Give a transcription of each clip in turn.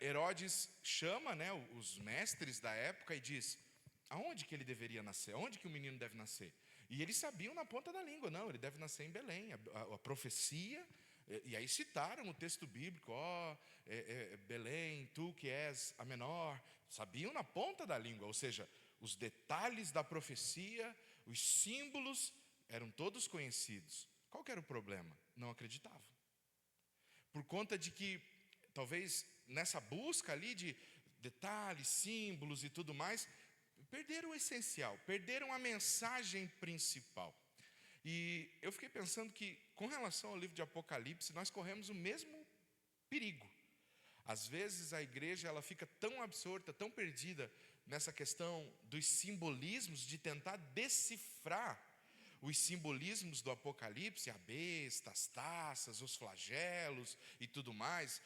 Herodes chama, né, os mestres da época e diz: aonde que ele deveria nascer? Aonde que o menino deve nascer? E eles sabiam na ponta da língua: não, ele deve nascer em Belém. A profecia, e aí citaram o texto bíblico: Belém, tu que és a menor. Sabiam na ponta da língua, ou seja, os detalhes da profecia, os símbolos eram todos conhecidos. Qual que era o problema? Não acreditavam. Por conta de que, talvez nessa busca ali de detalhes, símbolos e tudo mais, perderam o essencial, perderam a mensagem principal. E eu fiquei pensando que, com relação ao livro de Apocalipse, nós corremos o mesmo perigo. Às vezes a igreja ela fica tão absorta, tão perdida nessa questão dos simbolismos, de tentar decifrar os simbolismos do Apocalipse, a besta, as taças, os flagelos e tudo mais.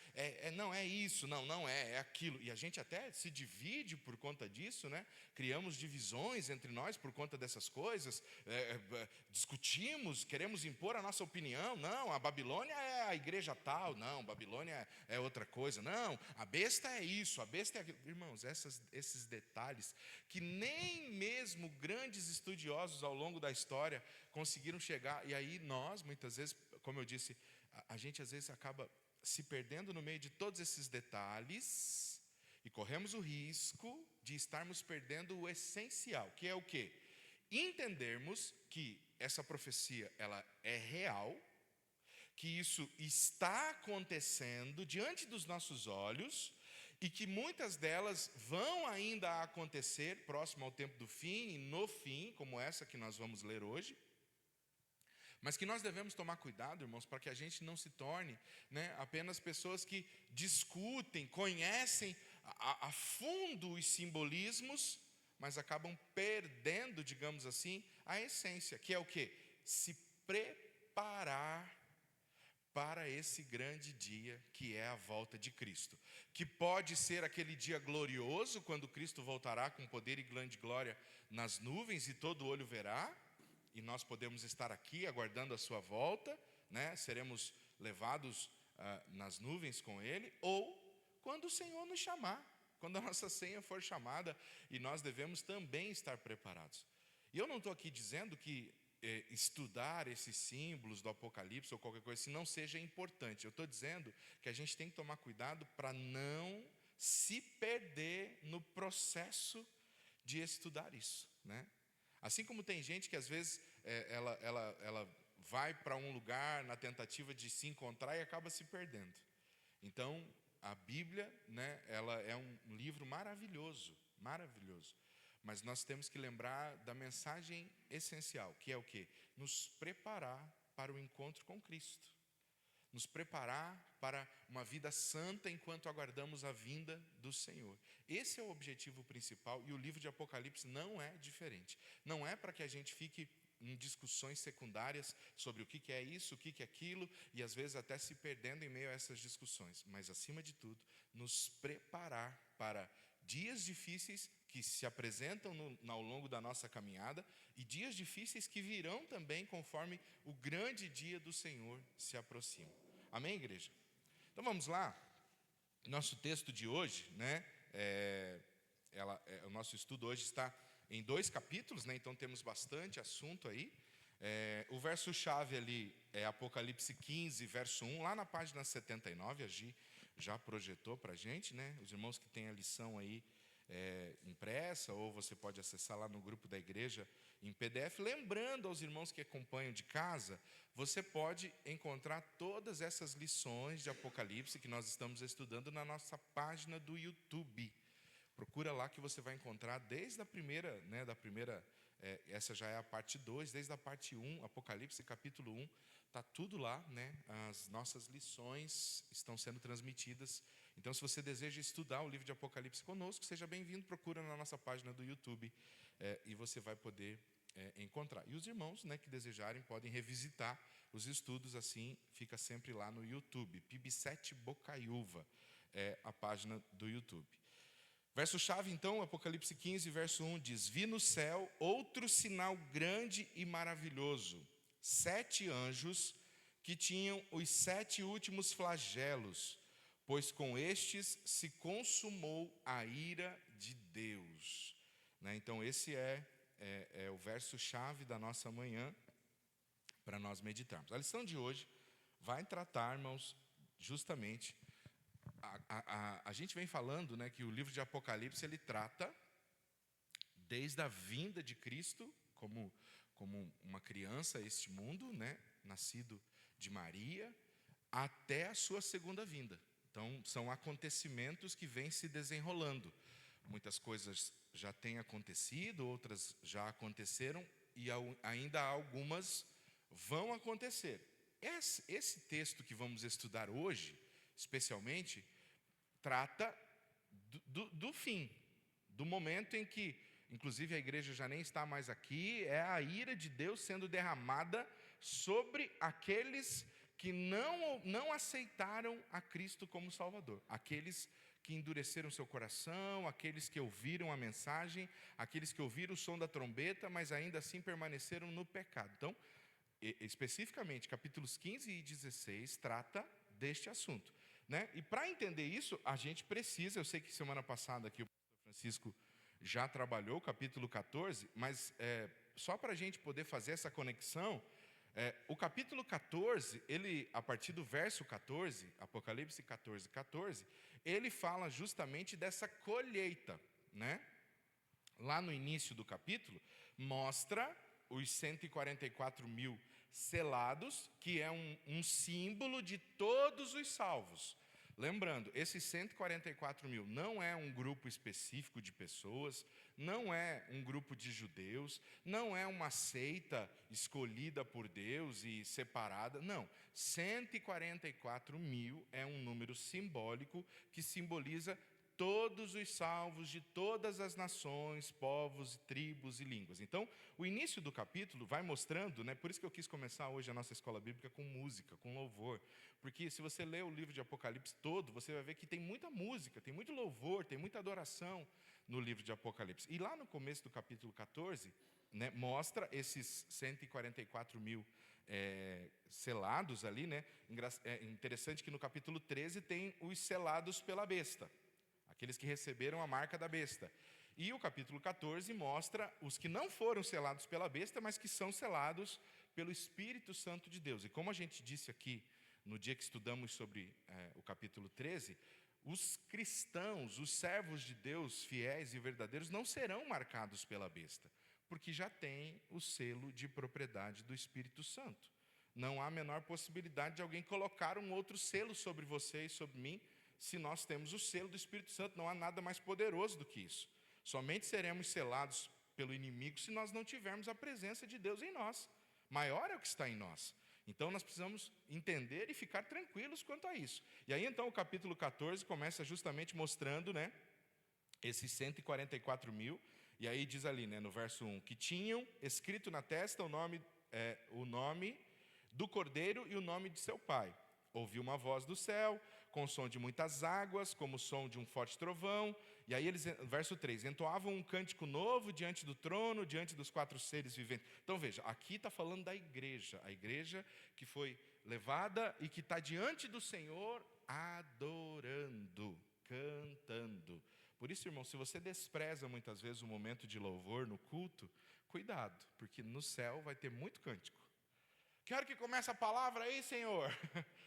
Não é isso, não é aquilo. E a gente até se divide por conta disso, né? Criamos divisões entre nós por conta dessas coisas, discutimos, queremos impor a nossa opinião. Não, a Babilônia é a igreja tal, não, Babilônia é outra coisa. Não, a besta é isso, a besta é aquilo. Irmãos, esses detalhes que nem mesmo grandes estudiosos ao longo da história conseguiram chegar. E aí nós, muitas vezes, como eu disse, a gente às vezes acaba se perdendo no meio de todos esses detalhes e corremos o risco de estarmos perdendo o essencial, que é o quê? Entendermos que essa profecia ela é real, que isso está acontecendo diante dos nossos olhos e que muitas delas vão ainda acontecer próximo ao tempo do fim e no fim, como essa que nós vamos ler hoje. Mas que nós devemos tomar cuidado, irmãos, para que a gente não se torne, né, apenas pessoas que discutem, conhecem a fundo os simbolismos, mas acabam perdendo, digamos assim, a essência, que é o quê? Se preparar para esse grande dia que é a volta de Cristo, que pode ser aquele dia glorioso, quando Cristo voltará com poder e grande glória nas nuvens e todo olho verá, e nós podemos estar aqui aguardando a sua volta, né? Seremos levados nas nuvens com Ele, ou quando o Senhor nos chamar, quando a nossa senha for chamada, e nós devemos também estar preparados. E eu não estou aqui dizendo que estudar esses símbolos do Apocalipse ou qualquer coisa assim não seja importante. Eu estou dizendo que a gente tem que tomar cuidado para não se perder no processo de estudar isso, né? Assim como tem gente que às vezes ela vai para um lugar na tentativa de se encontrar e acaba se perdendo. Então, a Bíblia, né, ela é um livro maravilhoso, maravilhoso. Mas nós temos que lembrar da mensagem essencial, que é o quê? Nos preparar para o encontro com Cristo. Nos preparar para uma vida santa enquanto aguardamos a vinda do Senhor. Esse é o objetivo principal e o livro de Apocalipse não é diferente. Não é para que a gente fique em discussões secundárias sobre o que é isso, o que é aquilo, e às vezes até se perdendo em meio a essas discussões. Mas, acima de tudo, nos preparar para dias difíceis que se apresentam ao longo da nossa caminhada e dias difíceis que virão também conforme o grande dia do Senhor se aproxima. Amém, igreja? Então vamos lá. Nosso texto de hoje, né? O nosso estudo hoje está em 2 capítulos, né? Então temos bastante assunto aí. O verso-chave ali é Apocalipse 15, verso 1, lá na página 79, a Gi já projetou para a gente, né? Os irmãos que têm a lição aí impressa, ou você pode acessar lá no grupo da igreja em PDF. Lembrando aos irmãos que acompanham de casa, você pode encontrar todas essas lições de Apocalipse que nós estamos estudando na nossa página do YouTube. Procura lá que você vai encontrar desde a primeira, né, essa já é a parte 2, desde a parte 1, Apocalipse capítulo 1, está tudo lá, né? As nossas lições estão sendo transmitidas. Então, se você deseja estudar o livro de Apocalipse conosco, seja bem-vindo, procura na nossa página do YouTube e você vai poder encontrar. E os irmãos, né, que desejarem podem revisitar os estudos, assim fica sempre lá no YouTube. PIB7 Bocaiúva é a página do YouTube. Verso-chave, então, Apocalipse 15, verso 1, diz: Vi no céu outro sinal grande e maravilhoso, 7 anjos que tinham os 7 últimos flagelos, pois com estes se consumou a ira de Deus. Né? Então esse é o verso-chave da nossa manhã, para nós meditarmos. A lição de hoje vai tratar, irmãos, justamente, a gente vem falando, né, que o livro de Apocalipse, ele trata desde a vinda de Cristo, como uma criança a este mundo, né, nascido de Maria, até a sua segunda vinda. Então, são acontecimentos que vêm se desenrolando. Muitas coisas já têm acontecido, outras já aconteceram, e ainda algumas vão acontecer. Esse texto que vamos estudar hoje, especialmente, trata do fim, do momento em que, inclusive a igreja já nem está mais aqui, é a ira de Deus sendo derramada sobre aqueles que não aceitaram a Cristo como Salvador, aqueles que endureceram seu coração, aqueles que ouviram a mensagem, aqueles que ouviram o som da trombeta, mas ainda assim permaneceram no pecado. Então, especificamente, capítulos 15 e 16 trata deste assunto, né? E para entender isso, a gente precisa, eu sei que semana passada aqui o pastor Francisco já trabalhou o capítulo 14, mas só para a gente poder fazer essa conexão, o capítulo 14, ele, a partir do verso 14, Apocalipse 14, 14, ele fala justamente dessa colheita, né? Lá no início do capítulo, mostra os 144 mil selados, que é um símbolo de todos os salvos. Lembrando, esses 144 mil não é um grupo específico de pessoas, não é um grupo de judeus, não é uma seita escolhida por Deus e separada, não. 144 mil é um número simbólico que simboliza todos os salvos de todas as nações, povos, tribos e línguas. Então, o início do capítulo vai mostrando, né, por isso que eu quis começar hoje a nossa escola bíblica com música, com louvor, porque se você ler o livro de Apocalipse todo, você vai ver que tem muita música, tem muito louvor, tem muita adoração no livro de Apocalipse. E lá no começo do capítulo 14, né, mostra esses 144 mil selados ali, né? É interessante que no capítulo 13 tem os selados pela besta, aqueles que receberam a marca da besta. E o capítulo 14 mostra os que não foram selados pela besta, mas que são selados pelo Espírito Santo de Deus. E como a gente disse aqui, no dia que estudamos sobre o capítulo 13, os cristãos, os servos de Deus, fiéis e verdadeiros, não serão marcados pela besta, porque já têm o selo de propriedade do Espírito Santo. Não há a menor possibilidade de alguém colocar um outro selo sobre você e sobre mim, se nós temos o selo do Espírito Santo. Não há nada mais poderoso do que isso. Somente seremos selados pelo inimigo se nós não tivermos a presença de Deus em nós. Maior é o que está em nós. Então nós precisamos entender e ficar tranquilos quanto a isso. E aí então o capítulo 14 começa justamente mostrando, né, esses 144 mil. E aí diz ali, né, no verso 1, que tinham escrito na testa o nome do Cordeiro e o nome de seu pai. Ouviu uma voz do céu, com o som de muitas águas, como o som de um forte trovão. E aí eles, verso 3, entoavam um cântico novo diante do trono, diante dos 4 seres viventes. Então veja, aqui está falando da igreja, a igreja que foi levada e que está diante do Senhor adorando, cantando. Por isso, irmão, se você despreza muitas vezes o momento de louvor no culto, cuidado, porque no céu vai ter muito cântico. Que hora que começa a palavra aí, Senhor?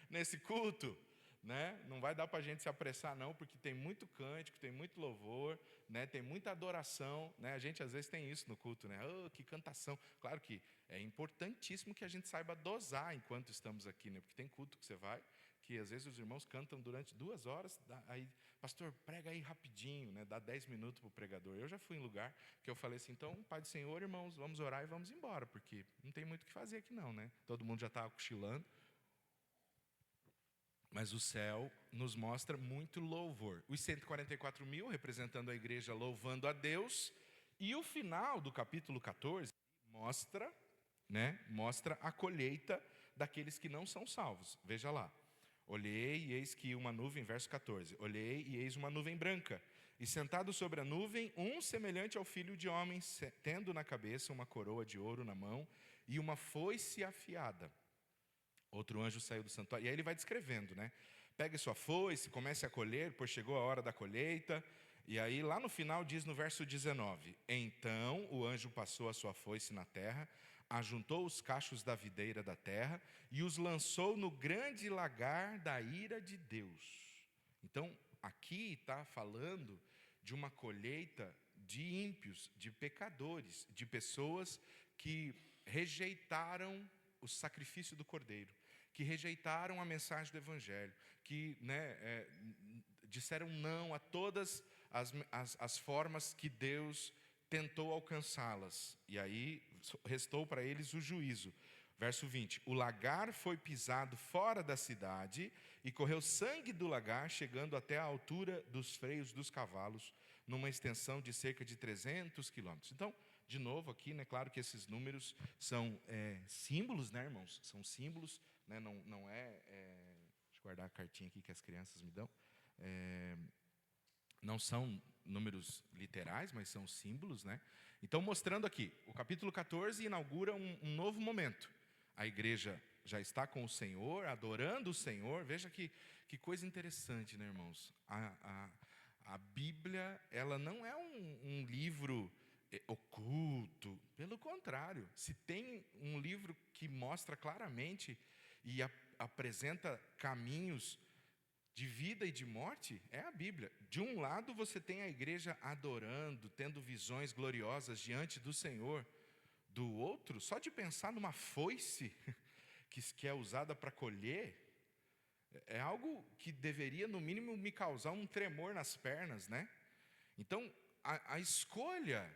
Nesse culto, né? Não vai dar para a gente se apressar não, porque tem muito cântico, tem muito louvor, né? Tem muita adoração, né? A gente às vezes tem isso no culto, né? Oh, que cantação. Claro que é importantíssimo que a gente saiba dosar enquanto estamos aqui, né? Porque tem culto que você vai, que às vezes os irmãos cantam durante 2 horas, aí, pastor, prega aí rapidinho, né? Dá 10 minutos para o pregador. Eu já fui em lugar que eu falei assim, então, Pai do Senhor, irmãos, vamos orar e vamos embora, porque não tem muito o que fazer aqui não, né? Todo mundo já estava cochilando. Mas o céu nos mostra muito louvor. Os 144 mil representando a igreja louvando a Deus. E o final do capítulo 14 mostra, né, mostra a colheita daqueles que não são salvos. Veja lá. Olhei e eis que uma nuvem, verso 14. Olhei e eis uma nuvem branca. E sentado sobre a nuvem, um semelhante ao filho de homem, tendo na cabeça uma coroa de ouro na mão e uma foice afiada. Outro anjo saiu do santuário. E aí ele vai descrevendo, né? pegue sua foice, comece a colher, pois chegou a hora da colheita. E aí lá no final diz no verso 19: então o anjo passou a sua foice na terra, ajuntou os cachos da videira da terra e os lançou no grande lagar da ira de Deus. Então aqui está falando de uma colheita de ímpios, de pecadores, de pessoas que rejeitaram o sacrifício do Cordeiro, que rejeitaram a mensagem do Evangelho, que disseram não a todas as formas que Deus tentou alcançá-las. E aí restou para eles o juízo. Verso 20: o lagar foi pisado fora da cidade, e correu sangue do lagar, chegando até a altura dos freios dos cavalos, numa extensão de cerca de 300 quilômetros. Então, de novo aqui, né, claro que esses números são símbolos, né, irmãos? São símbolos, né, não é... Deixa eu guardar a cartinha aqui que as crianças me dão. Não são números literais, mas são símbolos, né? Então, mostrando aqui, o capítulo 14 inaugura um novo momento. A igreja já está com o Senhor, adorando o Senhor. Veja que coisa interessante, né, irmãos? A Bíblia, ela não é um livro oculto. Pelo contrário, se tem um livro que mostra claramente e apresenta caminhos de vida e de morte, é a Bíblia. De um lado você tem a igreja adorando, tendo visões gloriosas diante do Senhor. Do outro, só de pensar numa foice que é usada para colher, é algo que deveria no mínimo me causar um tremor nas pernas, né? Então, a escolha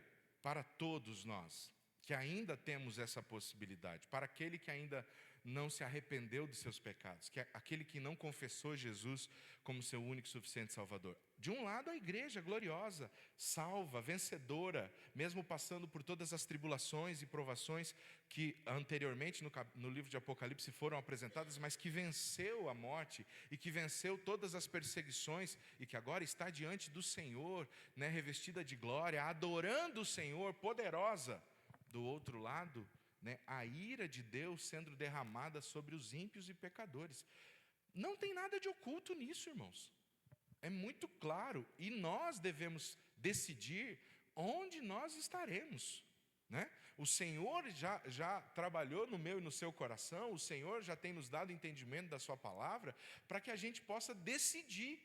para todos nós, que ainda temos essa possibilidade, para aquele que ainda não se arrependeu de seus pecados, que é aquele que não confessou Jesus como seu único e suficiente Salvador. De um lado, a igreja gloriosa, salva, vencedora, mesmo passando por todas as tribulações e provações que anteriormente no livro de Apocalipse foram apresentadas, mas que venceu a morte e que venceu todas as perseguições e que agora está diante do Senhor, né, revestida de glória, adorando o Senhor, poderosa. Do outro lado, né, a ira de Deus sendo derramada sobre os ímpios e pecadores. Não tem nada de oculto nisso, irmãos. É muito claro. E nós devemos decidir onde nós estaremos, né? O Senhor já trabalhou no meu e no seu coração. O Senhor já tem nos dado entendimento da sua palavra, para que a gente possa decidir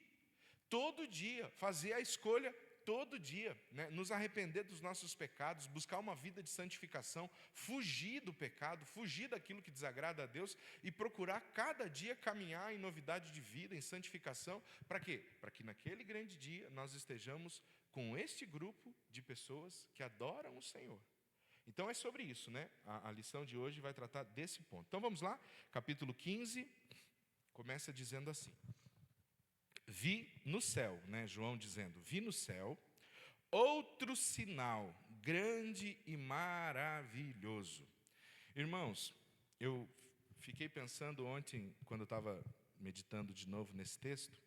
todo dia, fazer a escolha todo dia, né? Nos arrepender dos nossos pecados, buscar uma vida de santificação, fugir do pecado, fugir daquilo que desagrada a Deus e procurar cada dia caminhar em novidade de vida, em santificação. Para quê? Para que naquele grande dia nós estejamos com este grupo de pessoas que adoram o Senhor. Então é sobre isso, né? A lição de hoje vai tratar desse ponto. Então vamos lá, capítulo 15, começa dizendo assim: vi no céu, né? João dizendo, vi no céu outro sinal grande e maravilhoso. Irmãos, eu fiquei pensando ontem, quando eu estava meditando de novo nesse texto,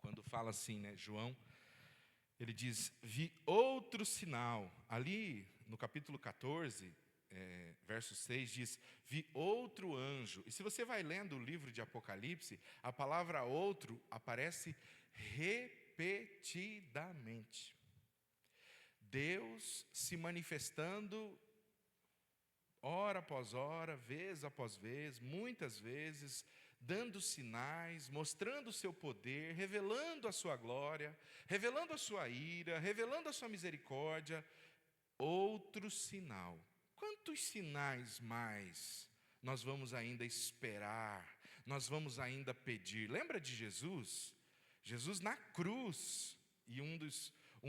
quando fala assim, né, João, ele diz, vi outro sinal. Ali no capítulo 14, verso 6 diz, vi outro anjo. E se você vai lendo o livro de Apocalipse, a palavra outro aparece repetidamente. Deus se manifestando hora após hora, vez após vez, muitas vezes, dando sinais, mostrando o seu poder, revelando a sua glória, revelando a sua ira, revelando a sua misericórdia. Outro sinal. Quantos sinais mais nós vamos ainda esperar? Nós vamos ainda pedir? Lembra de Jesus? Jesus na cruz, e um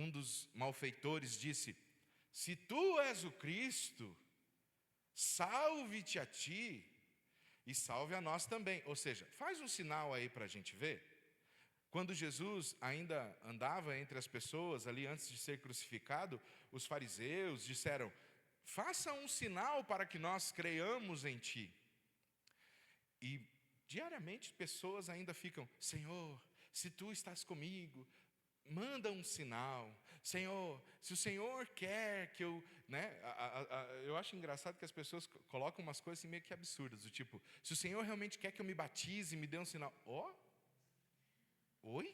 dos malfeitores disse, se tu és o Cristo, salve-te a ti e salve a nós também. Ou seja, faz um sinal aí para a gente ver. Quando Jesus ainda andava entre as pessoas ali antes de ser crucificado, os fariseus disseram, faça um sinal para que nós creiamos em ti. E diariamente pessoas ainda ficam, Senhor, se tu estás comigo, manda um sinal. Senhor, se o Senhor quer que eu... né? Eu acho engraçado que as pessoas colocam umas coisas assim meio que absurdas, do tipo, se o Senhor realmente quer que eu me batize, me dê um sinal. Oi?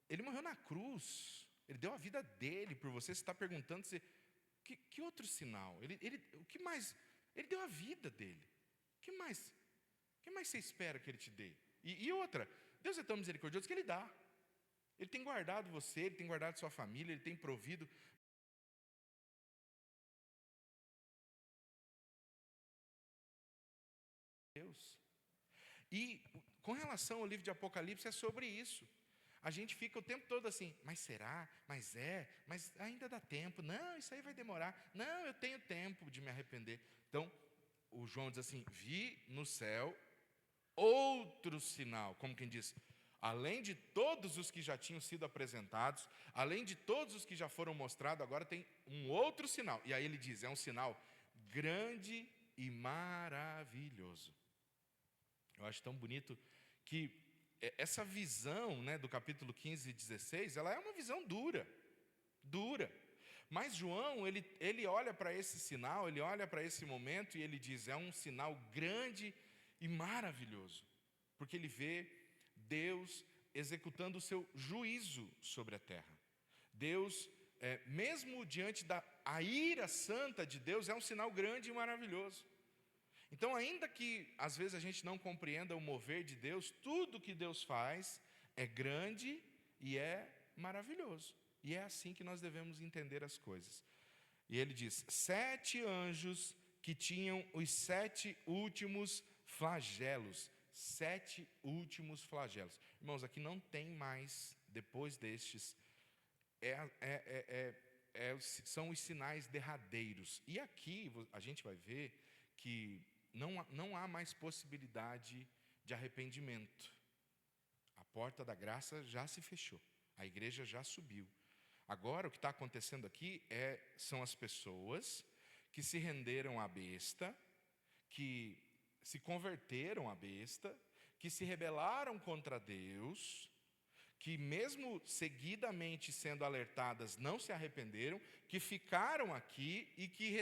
Ele morreu na cruz. Ele deu a vida dele por você. Você está perguntando se que outro sinal? O que mais? Ele deu a vida dele. O que mais você espera que ele te dê? E outra, Deus é tão misericordioso que ele dá. Ele tem guardado você, ele tem guardado sua família, ele tem provido. Deus. E com relação ao livro de Apocalipse é sobre isso. A gente fica o tempo todo assim, mas será? Mas ainda dá tempo. Não, isso aí vai demorar. Não, eu tenho tempo de me arrepender. Então, o João diz assim, vi no céu outro sinal, como quem diz, além de todos os que já tinham sido apresentados, além de todos os que já foram mostrados, agora tem um outro sinal. E aí ele diz, é um sinal grande e maravilhoso. Eu acho tão bonito que essa visão, né, do capítulo 15 e 16, ela é uma visão dura. Mas João, ele olha para esse sinal, ele olha para esse momento e ele diz, é um sinal grande e maravilhoso. Porque ele vê Deus executando o seu juízo sobre a terra. Deus, mesmo diante da ira santa de Deus, é um sinal grande e maravilhoso. Então, ainda que às vezes a gente não compreenda o mover de Deus, tudo que Deus faz é grande e é maravilhoso. E é assim que nós devemos entender as coisas. E ele diz, 7 anjos que tinham os 7 últimos flagelos. 7 últimos flagelos. Irmãos, aqui não tem mais, depois destes, são os sinais derradeiros. E aqui a gente vai ver que não há mais possibilidade de arrependimento. A porta da graça já se fechou. A igreja já subiu. Agora, o que está acontecendo aqui são as pessoas que se renderam à besta, que se converteram à besta, que se rebelaram contra Deus, que mesmo seguidamente sendo alertadas, não se arrependeram, que ficaram aqui e que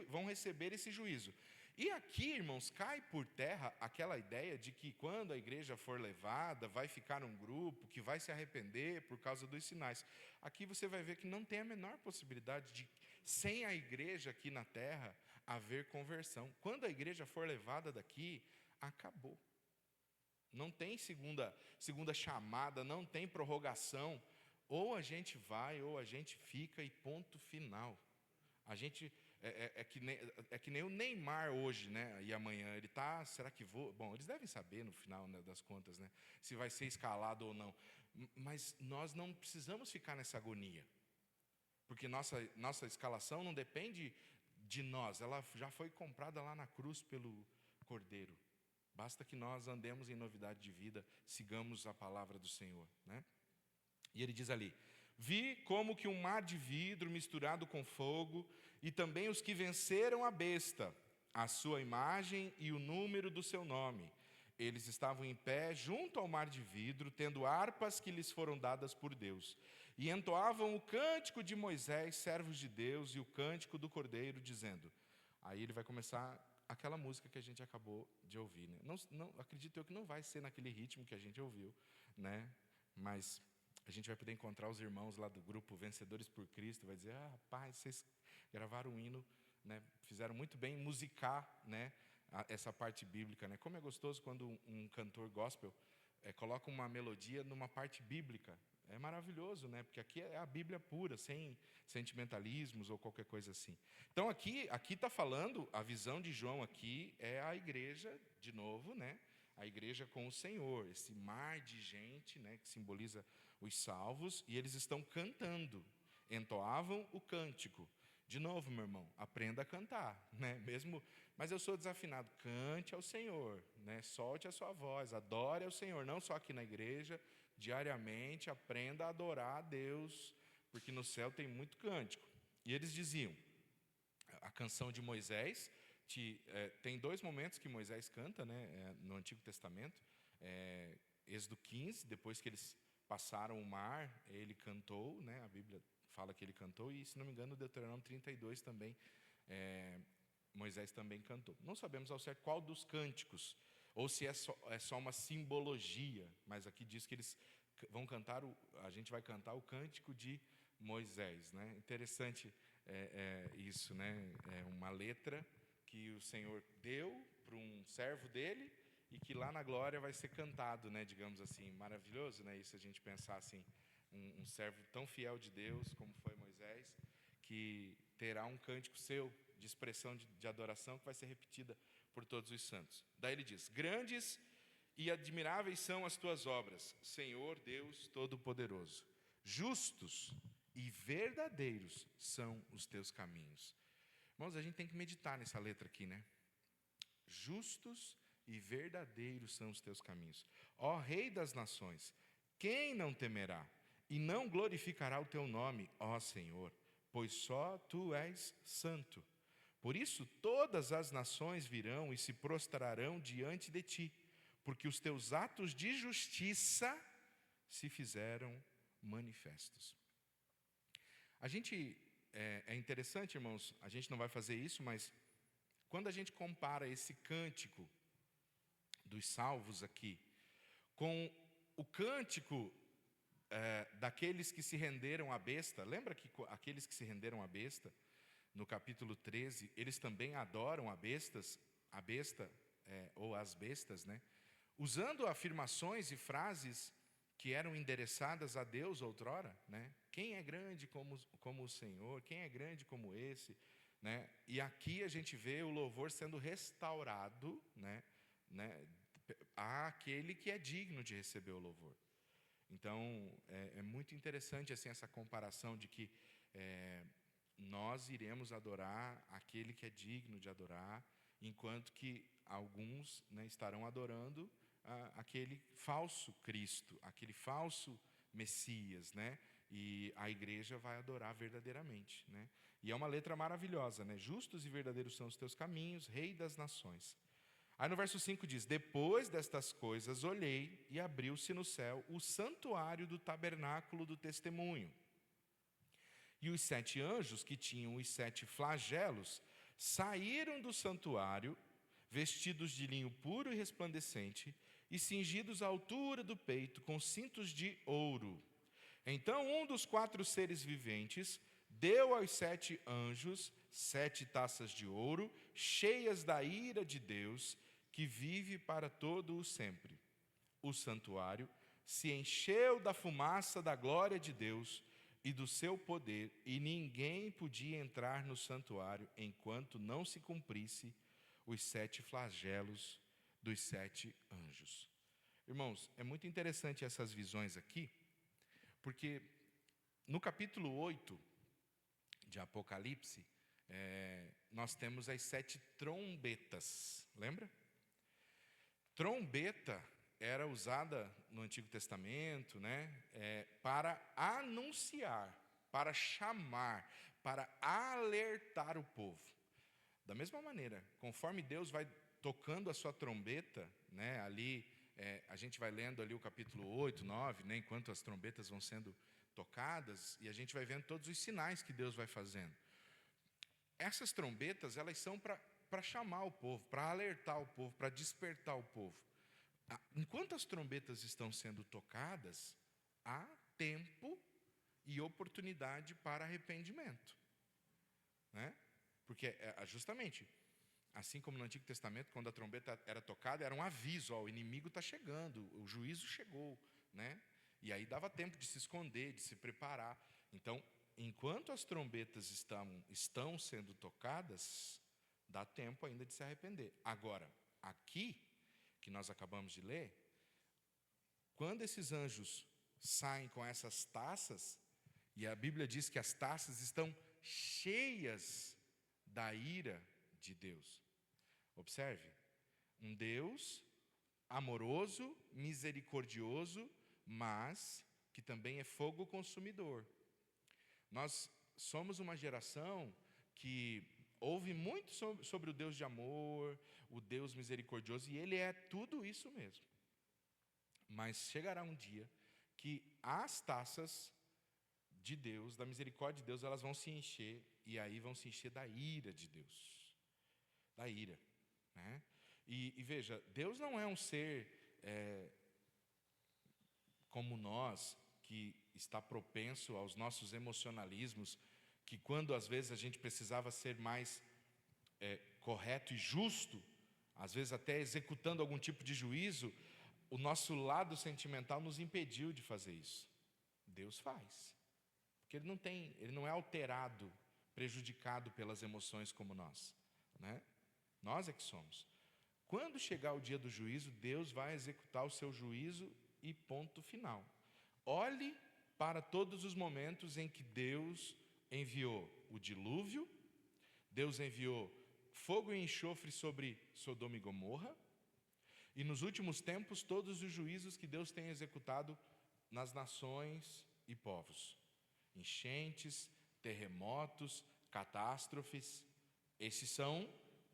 vão receber esse juízo. E aqui, irmãos, cai por terra aquela ideia de que quando a igreja for levada, vai ficar um grupo que vai se arrepender por causa dos sinais. Aqui você vai ver que não tem a menor possibilidade de, sem a igreja aqui na terra, haver conversão. Quando a igreja for levada daqui, acabou. Não tem segunda chamada, não tem prorrogação. Ou a gente vai, ou a gente fica e ponto final. A gente é que nem o Neymar hoje, né? E amanhã ele está, será que vou? Bom, eles devem saber no final, né, das contas, né? Se vai ser escalado ou não. Mas nós não precisamos ficar nessa agonia, porque nossa escalação não depende de nós. Ela já foi comprada lá na cruz pelo Cordeiro. Basta que nós andemos em novidade de vida, sigamos a palavra do Senhor, né? E ele diz ali, vi como que um mar de vidro misturado com fogo, e também os que venceram a besta, a sua imagem e o número do seu nome. Eles estavam em pé junto ao mar de vidro, tendo harpas que lhes foram dadas por Deus. E entoavam o cântico de Moisés, servos de Deus, e o cântico do Cordeiro, dizendo... Aí ele vai começar aquela música que a gente acabou de ouvir, né? Não, acredito eu que não vai ser naquele ritmo que a gente ouviu, né? Mas a gente vai poder encontrar os irmãos lá do grupo Vencedores por Cristo, vai dizer, rapaz, vocês gravaram um hino, né? Fizeram muito bem em musicar, né, essa parte bíblica, né? Como é gostoso quando um cantor gospel coloca uma melodia numa parte bíblica. É maravilhoso, né? Porque aqui é a Bíblia pura, sem sentimentalismos ou qualquer coisa assim. Então aqui está falando, a visão de João aqui é a igreja, de novo, né? A igreja com o Senhor, esse mar de gente, né, que simboliza os salvos, e eles estão cantando, entoavam o cântico. De novo, meu irmão, aprenda a cantar, né? Mas eu sou desafinado, cante ao Senhor, né? Solte a sua voz, adore ao Senhor, não só aqui na igreja, diariamente, aprenda a adorar a Deus, porque no céu tem muito cântico. E eles diziam, a canção de Moisés, tem 2 momentos que Moisés canta, né, no Antigo Testamento, Êxodo 15, depois que eles passaram o mar, ele cantou, né, a Bíblia fala que ele cantou, e se não me engano, Deuteronômio 32 também, Moisés também cantou. Não sabemos ao certo qual dos cânticos, ou se é só uma simbologia, mas aqui diz que eles vão cantar, a gente vai cantar o cântico de Moisés, né? Interessante isso, né? É uma letra que o Senhor deu para um servo dele e que lá na glória vai ser cantado, né? Digamos assim, maravilhoso, né? Isso a gente pensar assim, um servo tão fiel de Deus como foi Moisés, que terá um cântico seu de expressão de adoração que vai ser repetida por todos os santos. Daí ele diz: grandes e admiráveis são as tuas obras, Senhor Deus Todo-Poderoso. Justos e verdadeiros são os teus caminhos. Irmãos, a gente tem que meditar nessa letra aqui, né? Justos e verdadeiros são os teus caminhos. Ó Rei das nações, quem não temerá e não glorificará o teu nome, ó Senhor? Pois só tu és santo. Por isso todas as nações virão e se prostrarão diante de ti, porque os teus atos de justiça se fizeram manifestos. É interessante, irmãos, a gente não vai fazer isso, mas quando a gente compara esse cântico dos salvos aqui com o cântico daqueles que se renderam à besta, lembra que aqueles que se renderam à besta, no capítulo 13, eles também adoram a besta, ou as bestas, né? Usando afirmações e frases que eram endereçadas a Deus outrora, né? Quem é grande como o Senhor? Quem é grande como esse? Né? E aqui a gente vê o louvor sendo restaurado, né? Àquele que é digno de receber o louvor. Então, é muito interessante assim, essa comparação de que nós iremos adorar aquele que é digno de adorar, enquanto que alguns, né, estarão adorando aquele falso Cristo, aquele falso Messias, né? E a igreja vai adorar verdadeiramente, né? E é uma letra maravilhosa, né? Justos e verdadeiros são os teus caminhos, Rei das nações. Aí no verso 5 diz: depois destas coisas olhei e abriu-se no céu o santuário do tabernáculo do testemunho. E os 7 anjos que tinham os 7 flagelos saíram do santuário, vestidos de linho puro e resplandecente, e cingidos à altura do peito com cintos de ouro. Então um dos 4 seres viventes deu aos 7 anjos 7 taças de ouro, cheias da ira de Deus, que vive para todo o sempre. O santuário se encheu da fumaça da glória de Deus e do seu poder, e ninguém podia entrar no santuário enquanto não se cumprisse os 7 flagelos dos 7 anjos. Irmãos, é muito interessante essas visões aqui, porque no capítulo 8 de Apocalipse, nós temos as 7 trombetas, lembra? Trombeta era usada no Antigo Testamento, né, para anunciar, para chamar, para alertar o povo. Da mesma maneira, conforme Deus vai tocando a sua trombeta, né, ali, a gente vai lendo ali o capítulo 8, 9, né, enquanto as trombetas vão sendo tocadas, e a gente vai vendo todos os sinais que Deus vai fazendo. Essas trombetas, elas são para chamar o povo, para alertar o povo, para despertar o povo. Enquanto as trombetas estão sendo tocadas, há tempo e oportunidade para arrependimento, né? Porque justamente, assim como no Antigo Testamento, quando a trombeta era tocada, era um aviso: ó, o inimigo está chegando, o juízo chegou, né? E aí dava tempo de se esconder, de se preparar. Então, enquanto as trombetas estão sendo tocadas, dá tempo ainda de se arrepender. Agora, aqui, que nós acabamos de ler, quando esses anjos saem com essas taças, e a Bíblia diz que as taças estão cheias da ira de Deus. Observe, um Deus amoroso, misericordioso, mas que também é fogo consumidor. Nós somos uma geração que ouve muito sobre o Deus de amor, o Deus misericordioso, e Ele é tudo isso mesmo. Mas chegará um dia que as taças de Deus, da misericórdia de Deus, elas vão se encher, e aí vão se encher da ira de Deus. Da ira, né? E veja, Deus não é um ser como nós, que está propenso aos nossos emocionalismos, que quando às vezes a gente precisava ser mais correto e justo, às vezes até executando algum tipo de juízo, o nosso lado sentimental nos impediu de fazer isso. Deus faz, porque ele não é alterado, prejudicado pelas emoções como nós, né? Nós é que somos. Quando chegar o dia do juízo, Deus vai executar o seu juízo e ponto final. Olhe para todos os momentos em que Deus enviou o dilúvio, Deus enviou fogo e enxofre sobre Sodoma e Gomorra, e nos últimos tempos, todos os juízos que Deus tem executado nas nações e povos. Enchentes, terremotos, catástrofes.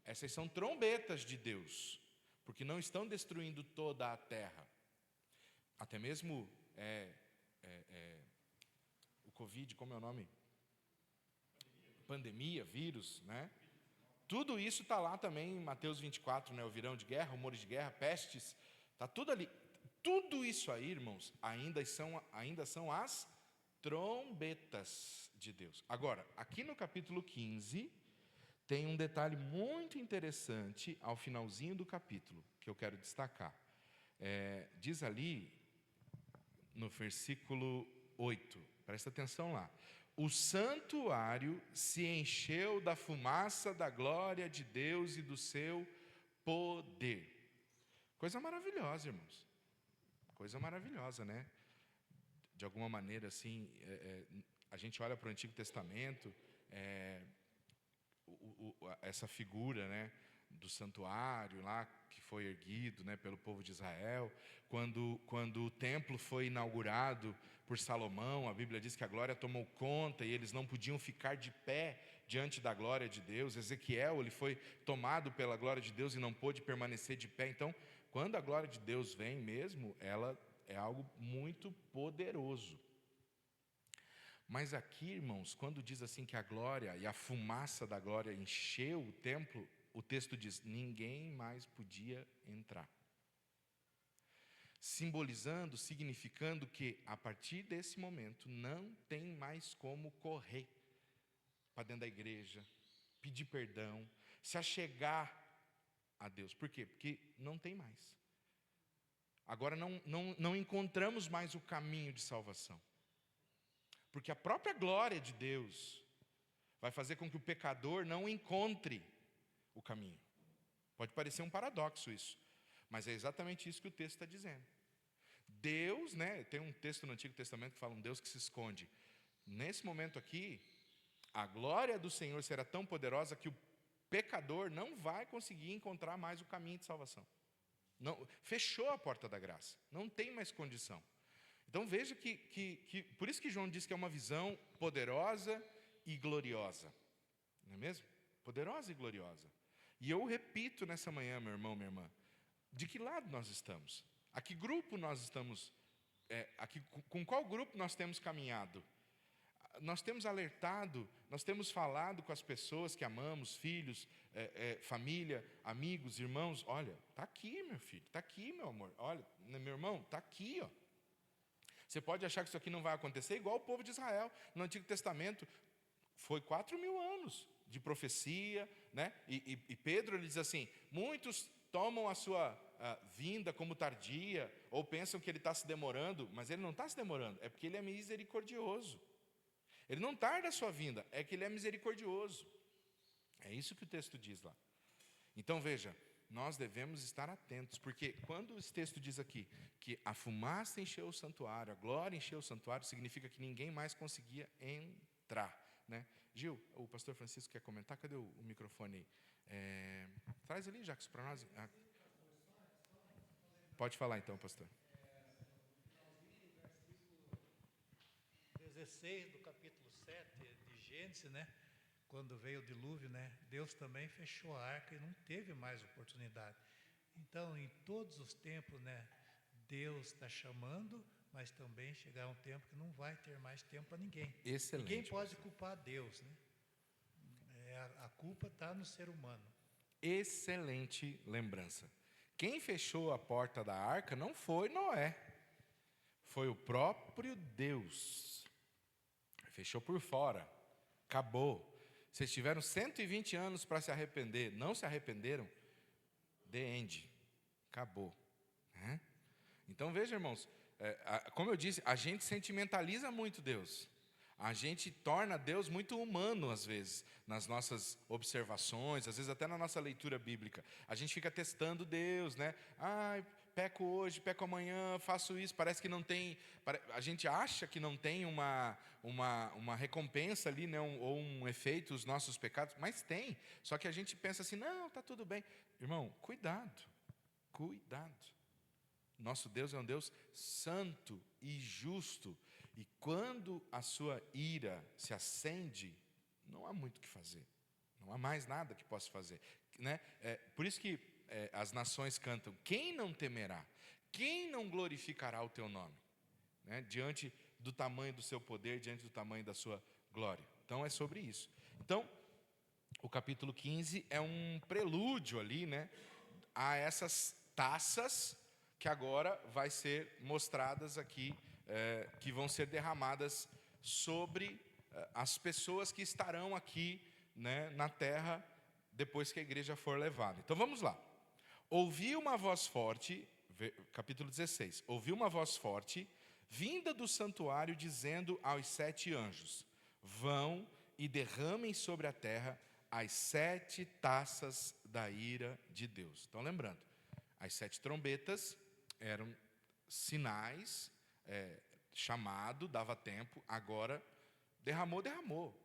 Essas são trombetas de Deus, porque não estão destruindo toda a terra. Até mesmo o Covid, como é o nome? Pandemia, vírus, né? Tudo isso está lá também em Mateus 24, né? O virão de guerra, rumores de guerra, pestes, está tudo ali. Tudo isso aí, irmãos, ainda são as trombetas de Deus. Agora, aqui no capítulo 15, tem um detalhe muito interessante ao finalzinho do capítulo, que eu quero destacar. Diz ali, no versículo 8, presta atenção lá. O santuário se encheu da fumaça da glória de Deus e do seu poder. Coisa maravilhosa, irmãos. Coisa maravilhosa, né? De alguma maneira, assim, a gente olha para o Antigo Testamento, essa figura, né, do santuário lá que foi erguido, né, pelo povo de Israel, quando o templo foi inaugurado por Salomão, a Bíblia diz que a glória tomou conta e eles não podiam ficar de pé diante da glória de Deus. Ezequiel, ele foi tomado pela glória de Deus e não pôde permanecer de pé. Então, quando a glória de Deus vem mesmo, ela é algo muito poderoso. Mas aqui, irmãos, quando diz assim que a glória e a fumaça da glória encheu o templo, o texto diz, ninguém mais podia entrar. Simbolizando, significando que, a partir desse momento, não tem mais como correr para dentro da igreja, pedir perdão, se achegar a Deus. Por quê? Porque não tem mais. Agora não encontramos mais o caminho de salvação. Porque a própria glória de Deus vai fazer com que o pecador não encontre o caminho. Pode parecer um paradoxo isso, mas é exatamente isso que o texto está dizendo. Deus, né, tem um texto no Antigo Testamento que fala um Deus que se esconde. Nesse momento aqui, a glória do Senhor será tão poderosa que o pecador não vai conseguir encontrar mais o caminho de salvação. Não, fechou a porta da graça, não tem mais condição. Então veja que por isso que João diz que é uma visão poderosa e gloriosa. Não é mesmo? Poderosa e gloriosa. E eu repito nessa manhã, meu irmão, minha irmã, de que lado nós estamos? A que grupo nós estamos? Com qual grupo nós temos caminhado? Nós temos alertado, nós temos falado com as pessoas que amamos, filhos, família, amigos, irmãos. Olha, está aqui, meu filho, está aqui, meu amor. Olha, meu irmão, está aqui, ó. Você pode achar que isso aqui não vai acontecer, igual o povo de Israel. No Antigo Testamento, foi 4.000 anos de profecia, né? E Pedro, ele diz assim, muitos tomam a sua vinda como tardia, ou pensam que ele está se demorando, mas ele não está se demorando, é porque ele é misericordioso. Ele não tarda a sua vinda, é que ele é misericordioso. É isso que o texto diz lá. Então veja, nós devemos estar atentos, porque quando esse texto diz aqui que a fumaça encheu o santuário, a glória encheu o santuário, significa que ninguém mais conseguia entrar, né? Gil, o pastor Francisco quer comentar? Cadê o microfone aí? Traz ali, Jacques, para nós. Pode falar então, pastor. 16 do capítulo 7 de Gênesis, né? Quando veio o dilúvio, né? Deus também fechou a arca e não teve mais oportunidade. Então, em todos os tempos, né? Deus está chamando, mas também chegará um tempo que não vai ter mais tempo para ninguém. Excelente. Ninguém pode culpar Deus, né? A culpa está no ser humano. excelente lembrança. Quem fechou a porta da arca não foi Noé, foi o próprio Deus. Fechou por fora, acabou. Vocês tiveram 120 anos para se arrepender, não se arrependeram? The end, acabou. Né? Então veja, irmãos, como eu disse, a gente sentimentaliza muito Deus. A gente torna Deus muito humano, às vezes, nas nossas observações, às vezes até na nossa leitura bíblica. A gente fica testando Deus, né? Ai, peco hoje, peco amanhã, faço isso, parece que não tem... A gente acha que não tem uma recompensa ali, né? Ou um efeito os nossos pecados, mas tem. Só que a gente pensa assim, não, está tudo bem. Irmão, cuidado, cuidado. Nosso Deus é um Deus santo e justo. E quando a sua ira se acende, não há muito o que fazer. Não há mais nada que possa fazer. Né? Por isso que as nações cantam, quem não temerá? Quem não glorificará o teu nome? Né? Diante do tamanho do seu poder, diante do tamanho da sua glória. Então é sobre isso. Então, o capítulo 15 é um prelúdio ali, né, a essas taças que agora vai ser mostradas aqui, que vão ser derramadas sobre as pessoas que estarão aqui, né, na terra depois que a igreja for levada. Então vamos lá. Ouvi uma voz forte, capítulo 16. Ouvi uma voz forte, vinda do santuário, dizendo aos 7 anjos: vão e derramem sobre a terra as 7 taças da ira de Deus. Então lembrando, as 7 trombetas eram sinais, chamado, dava tempo, agora derramou,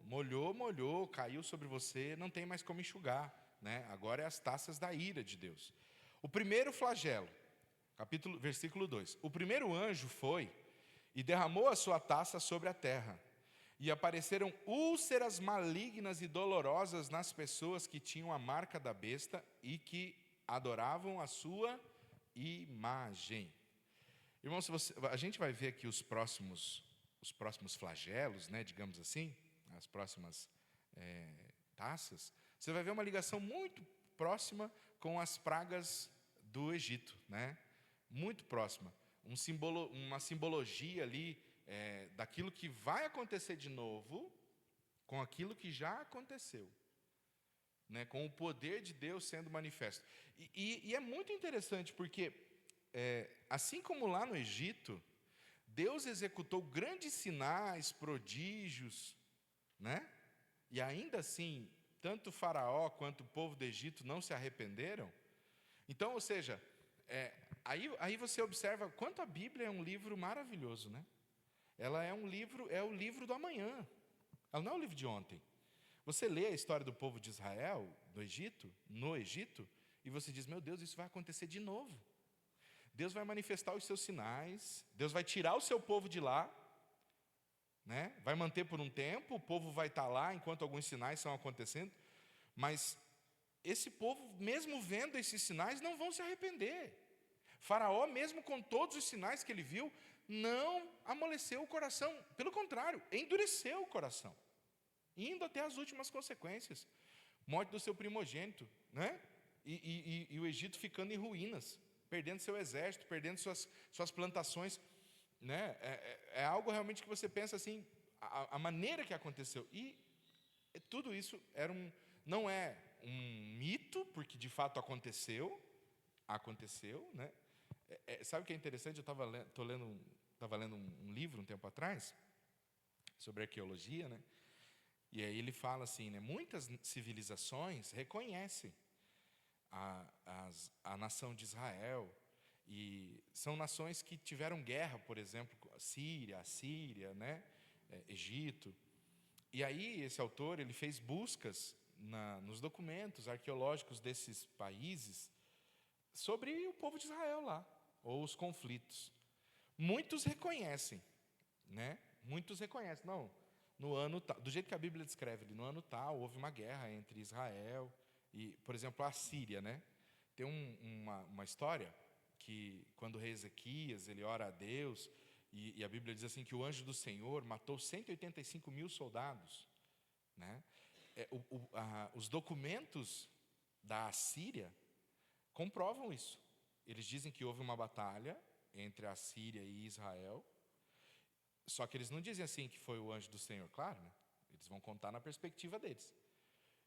molhou, caiu sobre você, não tem mais como enxugar, né? Agora é as taças da ira de Deus. O primeiro flagelo, versículo 2, o primeiro anjo foi e derramou a sua taça sobre a terra, e apareceram úlceras malignas e dolorosas nas pessoas que tinham a marca da besta e que adoravam a sua imagem. Irmãos, a gente vai ver aqui os próximos flagelos, né, digamos assim, as próximas taças. Você vai ver uma ligação muito próxima com as pragas do Egito, né? Muito próxima. Uma simbologia ali daquilo que vai acontecer de novo com aquilo que já aconteceu. Né, com o poder de Deus sendo manifesto. E é muito interessante porque, assim como lá no Egito, Deus executou grandes sinais, prodígios, né? E ainda assim, tanto o faraó quanto o povo do Egito não se arrependeram. Então, ou seja, aí você observa quanto a Bíblia é um livro maravilhoso, né? Ela é o livro do amanhã. Ela não é o livro de ontem. Você lê a história do povo de Israel, no Egito, e você diz, meu Deus, isso vai acontecer de novo. Deus vai manifestar os seus sinais, Deus vai tirar o seu povo de lá, né? Vai manter por um tempo, o povo vai estar lá enquanto alguns sinais estão acontecendo, mas esse povo, mesmo vendo esses sinais, não vão se arrepender. Faraó, mesmo com todos os sinais que ele viu, não amoleceu o coração, pelo contrário, endureceu o coração, indo até as últimas consequências. Morte do seu primogênito, né? E o Egito ficando em ruínas, perdendo seu exército, perdendo suas plantações, né? É algo realmente que você pensa assim, a maneira que aconteceu. E tudo isso não é um mito, porque de fato aconteceu, né? Sabe o que é interessante? Eu estava lendo um livro um tempo atrás, sobre arqueologia, né? E aí ele fala assim, né, muitas civilizações reconhecem a nação de Israel, e são nações que tiveram guerra, por exemplo, Assíria, né, Egito. E aí esse autor ele fez buscas nos documentos arqueológicos desses países sobre o povo de Israel lá, ou os conflitos. Muitos reconhecem, né? Muitos reconhecem, não. No ano tal, do jeito que a Bíblia descreve, no ano tal, houve uma guerra entre Israel e, por exemplo, a Síria, né? Tem uma história que, quando o rei Ezequias, ele ora a Deus, e a Bíblia diz assim, que o anjo do Senhor matou 185 mil soldados, né? Os documentos da Assíria comprovam isso. Eles dizem que houve uma batalha entre a Síria e Israel, só que eles não dizem assim que foi o anjo do Senhor, claro, né? Eles vão contar na perspectiva deles.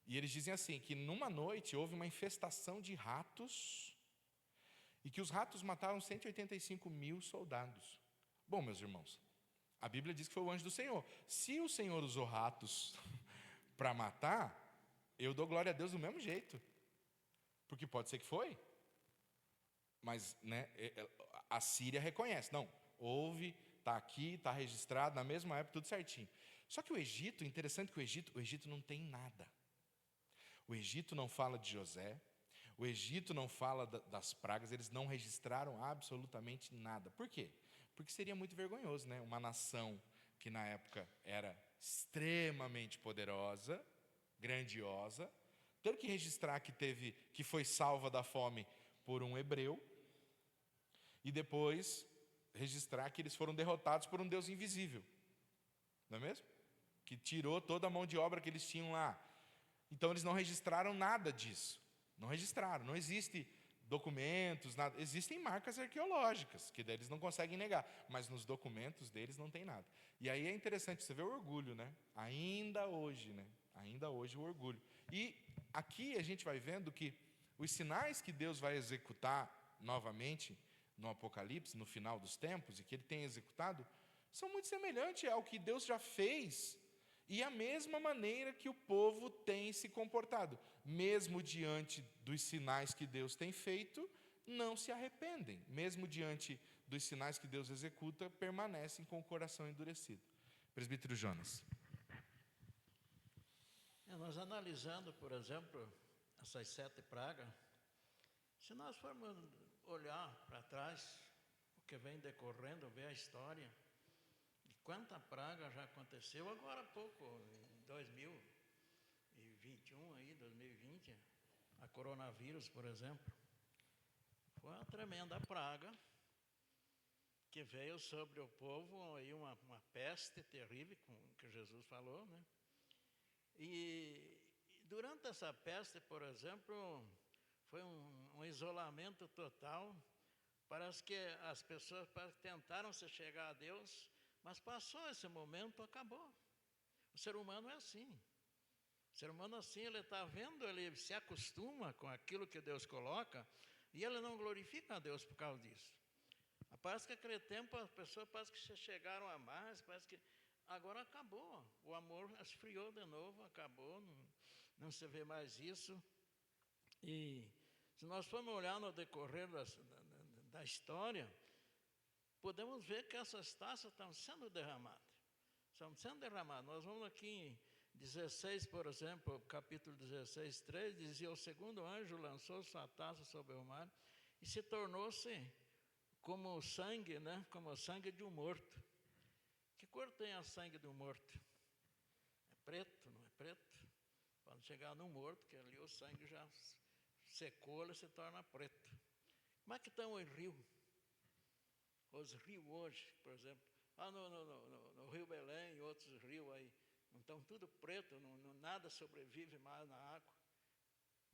E eles dizem assim, que numa noite houve uma infestação de ratos, e que os ratos mataram 185 mil soldados. Bom, meus irmãos, a Bíblia diz que foi o anjo do Senhor. Se o Senhor usou ratos para matar, eu dou glória a Deus do mesmo jeito. Porque pode ser que foi. Mas né, a Síria reconhece. Não, houve, está aqui, está registrado, na mesma época, tudo certinho. Só que o Egito, interessante que o Egito não tem nada. O Egito não fala de José, o Egito não fala das pragas, eles não registraram absolutamente nada. Por quê? Porque seria muito vergonhoso, né? Uma nação que na época era extremamente poderosa, grandiosa, ter que registrar que foi salva da fome por um hebreu, e depois registrar que eles foram derrotados por um Deus invisível. Não é mesmo? Que tirou toda a mão de obra que eles tinham lá. Então eles não registraram nada disso. Não registraram, não existe documentos, nada. Existem marcas arqueológicas, que eles não conseguem negar, mas nos documentos deles não tem nada. E aí é interessante, você vê o orgulho, né? Ainda hoje, né? Ainda hoje o orgulho. E aqui a gente vai vendo que os sinais que Deus vai executar novamente no Apocalipse, no final dos tempos, e que Ele tem executado, são muito semelhantes ao que Deus já fez e a mesma maneira que o povo tem se comportado. Mesmo diante dos sinais que Deus tem feito, não se arrependem. Mesmo diante dos sinais que Deus executa, permanecem com o coração endurecido. Presbítero Jonas. Nós analisando, por exemplo, essas 7 pragas, se nós formos olhar para trás, o que vem decorrendo, ver a história, de quanta praga já aconteceu, agora há pouco, em 2021, aí, 2020, a coronavírus, por exemplo, foi uma tremenda praga que veio sobre o povo, aí uma peste terrível, como que Jesus falou, né? E durante essa peste, por exemplo, foi um isolamento total. Parece que as pessoas tentaram se chegar a Deus, mas passou esse momento, acabou. O ser humano é assim. O ser humano assim, ele está vendo, ele se acostuma com aquilo que Deus coloca, e ele não glorifica a Deus por causa disso. Parece que aquele tempo as pessoas parece que se chegaram a mais, parece que agora acabou. O amor esfriou de novo, acabou, não se vê mais isso. E se nós formos olhar no decorrer da história, podemos ver que essas taças estão sendo derramadas. Estão sendo derramadas. Nós vamos aqui em 16, por exemplo, capítulo 16, 3, dizia: o segundo anjo lançou sua taça sobre o mar e se tornou-se como o sangue, né? Como o sangue de um morto. Que cor tem a sangue de um morto? É preto, não é preto? Quando chegar no morto, que ali o sangue já secou, ele se torna preto. Como é que estão os rios? Os rios hoje, por exemplo, no Rio Belém e outros rios aí, não estão tudo preto, nada sobrevive mais na água.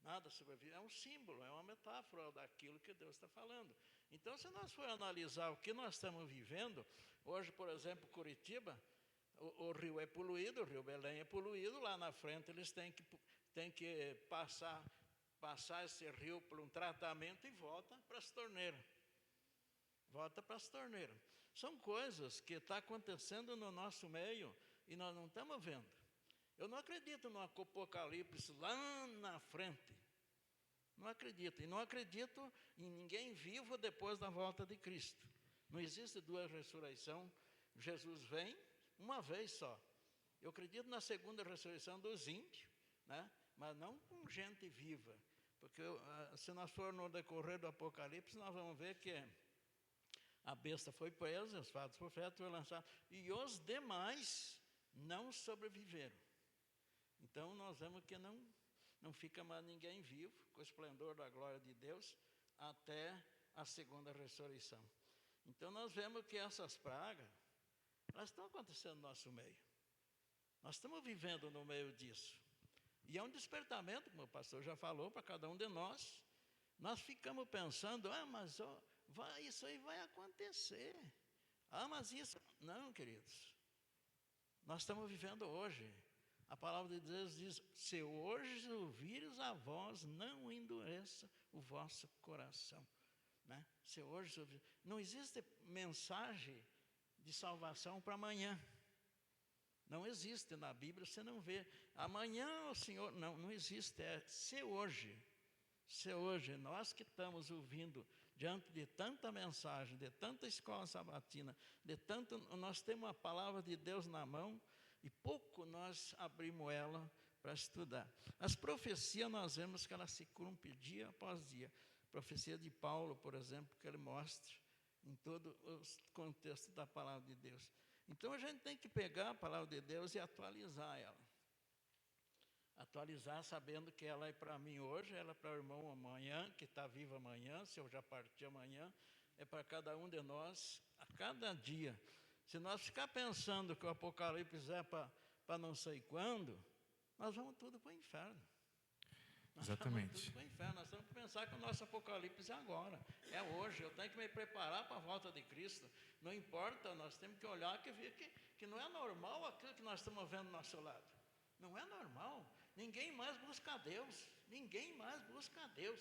Nada sobrevive. É um símbolo, é uma metáfora daquilo que Deus está falando. Então, se nós formos analisar o que nós estamos vivendo, hoje, por exemplo, Curitiba, o rio é poluído, o Rio Belém é poluído, lá na frente eles têm que passar esse rio por um tratamento e volta para as torneiras. Volta para as torneiras. São coisas que estão acontecendo no nosso meio e nós não estamos vendo. Eu não acredito no Apocalipse lá na frente. Não acredito. E não acredito em ninguém vivo depois da volta de Cristo. Não existe 2 ressurreições. Jesus vem uma vez só. Eu acredito na segunda ressurreição dos ímpios, né? Mas não com gente viva. Porque se nós formos no decorrer do Apocalipse, nós vamos ver que a besta foi presa, os falsos profetas foram lançados, e os demais não sobreviveram. Então, nós vemos que não fica mais ninguém vivo, com o esplendor da glória de Deus, até a segunda ressurreição. Então, nós vemos que essas pragas, elas estão acontecendo no nosso meio. Nós estamos vivendo no meio disso. E é um despertamento, como o pastor já falou, para cada um de nós. Nós ficamos pensando, mas isso aí vai acontecer. Mas isso... Não, queridos. Nós estamos vivendo hoje. A palavra de Deus diz, se hoje ouvires a voz, não endureça o vosso coração. Né? Se hoje não existe mensagem de salvação para amanhã. Não existe na Bíblia, você não vê. Amanhã o Senhor... Não existe. É se hoje. Se hoje, nós que estamos ouvindo, diante de tanta mensagem, de tanta escola sabatina, nós temos a palavra de Deus na mão, e pouco nós abrimos ela para estudar. As profecias, nós vemos que elas se cumprem dia após dia. A profecia de Paulo, por exemplo, que ele mostra em todo o contexto da palavra de Deus. Então, a gente tem que pegar a palavra de Deus e atualizar ela. Atualizar sabendo que ela é para mim hoje, ela é para o irmão amanhã, que está vivo amanhã, se eu já partir amanhã, é para cada um de nós, a cada dia. Se nós ficar pensando que o Apocalipse é para não sei quando, nós vamos tudo para o inferno. Exatamente. Nós vamos tudo para o inferno. Nós temos que pensar que o nosso Apocalipse é agora, é hoje. Eu tenho que me preparar para a volta de Cristo. Não importa, nós temos que olhar e ver que não é normal aquilo que nós estamos vendo do nosso lado. Não é normal. Ninguém mais busca a Deus. Ninguém mais busca a Deus.